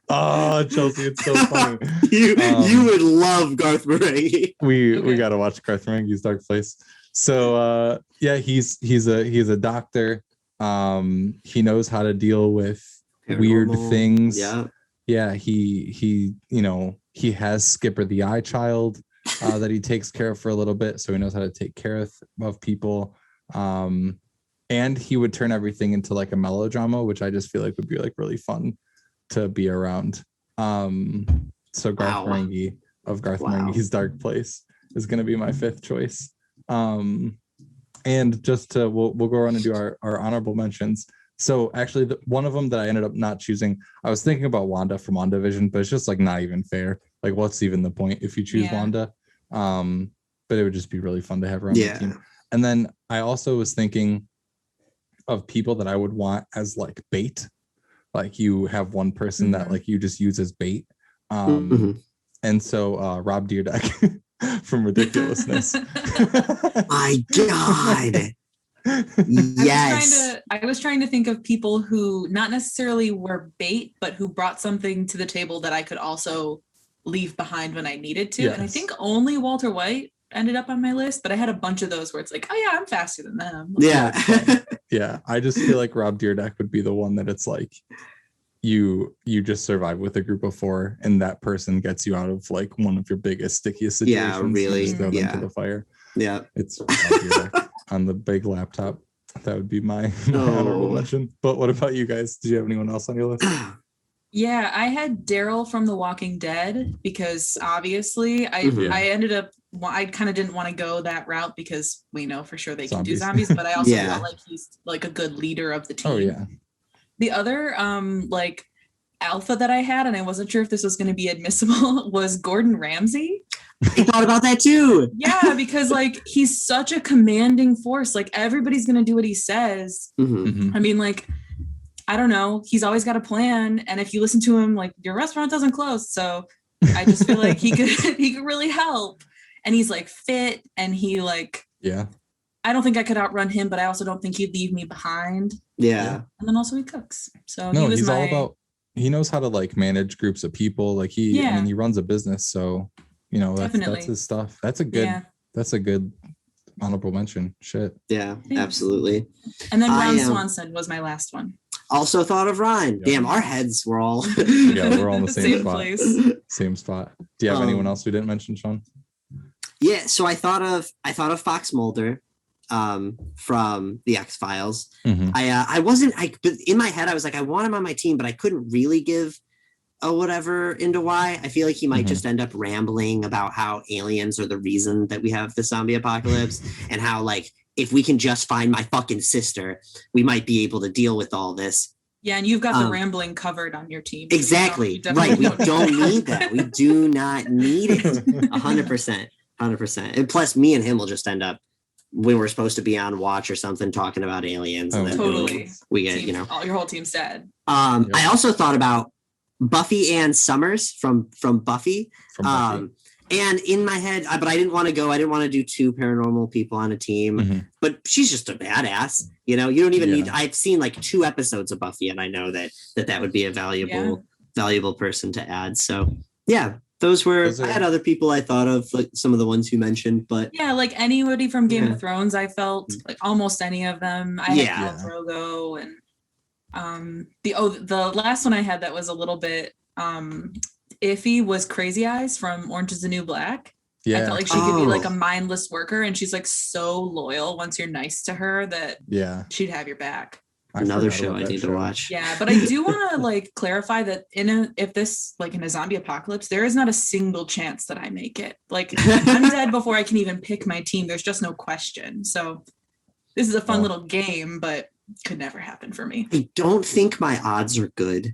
Chelsea, it's so funny. You would love Garth Marenghi. We got to watch Garth Marenghi's Dark Place. So he's a doctor. He knows how to deal with weird things. Yeah. He has Skipper the Eye Child that he takes care of for a little bit, so he knows how to take care of people. And he would turn everything into like a melodrama, which I just feel like would be like really fun to be around. So Garth Marenghi of Garth Marenghi's Dark Place is going to be my fifth choice. And just to we'll go around and do our honorable mentions. So actually, one of them that I ended up not choosing, I was thinking about Wanda from WandaVision, but it's just like not even fair. Like, what's even the point if you choose Wanda? But it would just be really fun to have her on the team. And then I also was thinking of people that I would want as like bait like you have one person that like you just use as bait. And so Rob Dyrdek from Ridiculousness. My God. Yes. I was trying to think of people who not necessarily were bait, but who brought something to the table that I could also leave behind when I needed to. Yes. And I think only Walter White ended up on my list, but I had a bunch of those where it's like, oh yeah, I'm faster than them. Yeah. Yeah. I just feel like Rob Dyrdek would be the one that it's like you just survive with a group of 4 and that person gets you out of like one of your biggest stickiest situations. Yeah, really. You just throw them Yeah. to the fire. Yeah. It's Rob Dyrdek on the big laptop. That would be my honorable mention. But what about you guys? Did you have anyone else on your list? Yeah, I had Daryl from The Walking Dead because obviously I ended up, I kind of didn't want to go that route because we know for sure they can do zombies, but I also felt like he's like a good leader of the team. Oh yeah. The other like alpha that I had, and I wasn't sure if this was going to be admissible, was Gordon Ramsay. I thought about that too. Yeah, because like he's such a commanding force. Like everybody's going to do what he says. I mean, like, I don't know. He's always got a plan. And if you listen to him, like your restaurant doesn't close. So I just feel like he could really help. And he's like fit and he like, I don't think I could outrun him, but I also don't think he'd leave me behind. Yeah. And then also he cooks. So no, he's all about, he knows how to like manage groups of people. Like I mean, he runs a business. So, you know, that's his stuff. That's a good honorable mention. Shit. Yeah, absolutely. And then Ron Swanson was my last one. Also thought of Ron. Yep. Damn, our heads were all we're all in the same spot. Place. Same spot. Do you have anyone else we didn't mention, Sean? Yeah, so I thought of Fox Mulder from the X-Files. But in my head I was like, I want him on my team, but I couldn't really give a whatever into why. I feel like he might just end up rambling about how aliens are the reason that we have the zombie apocalypse and how like if we can just find my fucking sister, we might be able to deal with all this. Yeah, and you've got the rambling covered on your team. Exactly. Right. We don't need that. We do not need it. 100%. 100%. And plus me and him will just end up when we're supposed to be on watch or something talking about aliens. And then totally. We get, your whole team's dead. I also thought about Buffy Ann Summers from Buffy. And in my head, but I didn't want to do 2 paranormal people on a team, but she's just a badass. You know, you don't even need, I've seen like 2 episodes of Buffy and I know that would be a valuable person to add. So yeah, I had other people I thought of, like some of the ones you mentioned, but yeah, like anybody from Game of Thrones, I felt like almost any of them. I had Khal Drogo and the last one I had that was a little bit iffy was Crazy Eyes from Orange is the New Black. I felt like she could be like a mindless worker and she's like so loyal once you're nice to her that she'd have your back. Another show I need to watch. Yeah, but I do want to like clarify that if this like in a zombie apocalypse, there is not a single chance that I make it. Like I'm dead before I can even pick my team. There's just no question. So this is a fun little game, but could never happen for me. I don't think my odds are good,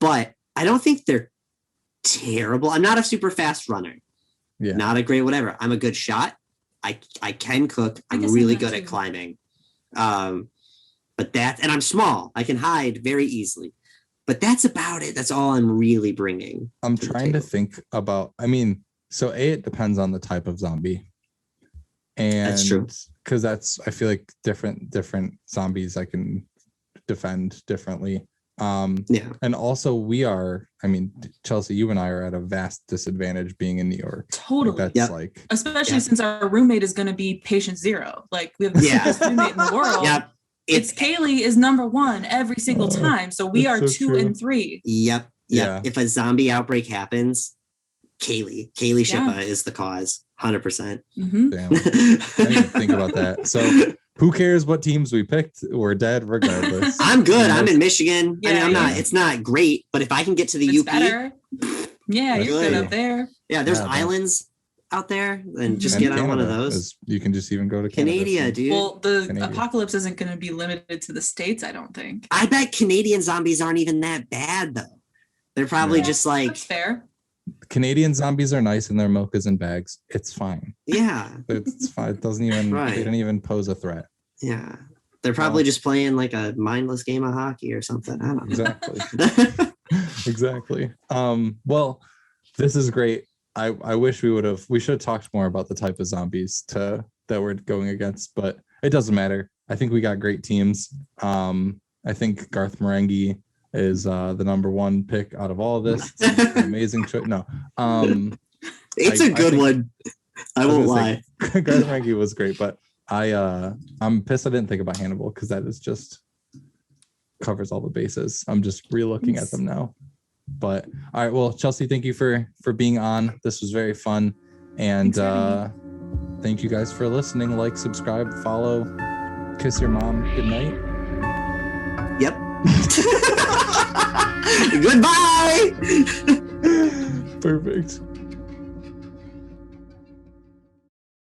but I don't think they're terrible. I'm not a super fast runner. Yeah. Not a great whatever. I'm a good shot. I can cook. I'm really good at climbing. But and I'm small. I can hide very easily. But that's about it. That's all I'm really bringing. I'm trying to think about, so it depends on the type of zombie. And that's true. Because I feel like different zombies I can defend differently. And also we are, Chelsea, you and I are at a vast disadvantage being in New York. Totally. Like, that's especially since our roommate is going to be patient 0. Like we have the best roommate in the world. Yep. It's Kaylee is number 1 every single time. So we are so 2 and 3. Yep. Yeah. If a zombie outbreak happens, Kaylee Shippa is the cause. 100%. Damn. I didn't think about that. So who cares what teams we picked? We're dead regardless. I'm good. I'm in Michigan. I'm not, it's not great, but if I can get to the UP. Better. Yeah, you're good up there. Yeah, there's islands out there, and just get on one of those. You can just even go to Canada, dude. Well, the apocalypse isn't going to be limited to the States, I don't think. I bet Canadian zombies aren't even that bad, though. They're probably just like... That's fair. Canadian zombies are nice and their milk is in bags. It's fine. Yeah. It's fine. It doesn't even, they don't even pose a threat. Yeah. They're probably just playing like a mindless game of hockey or something. I don't know. Exactly. Exactly. Well, this is great. I wish we should have talked more about the type of zombies that we're going against, but it doesn't matter. I think we got great teams. I think Garth Marenghi is the number one pick out of all of this. It's an amazing choice. No, it's a good one. I won't lie. Garth Marenghi was great, but I'm pissed I didn't think about Hannibal because that is just covers all the bases. I'm just re-looking at them now. But all right, well, Chelsea, thank you for being on. This was very fun, and thank you guys for listening. Like, subscribe, follow, kiss your mom. Good night. Yep. Goodbye. Perfect.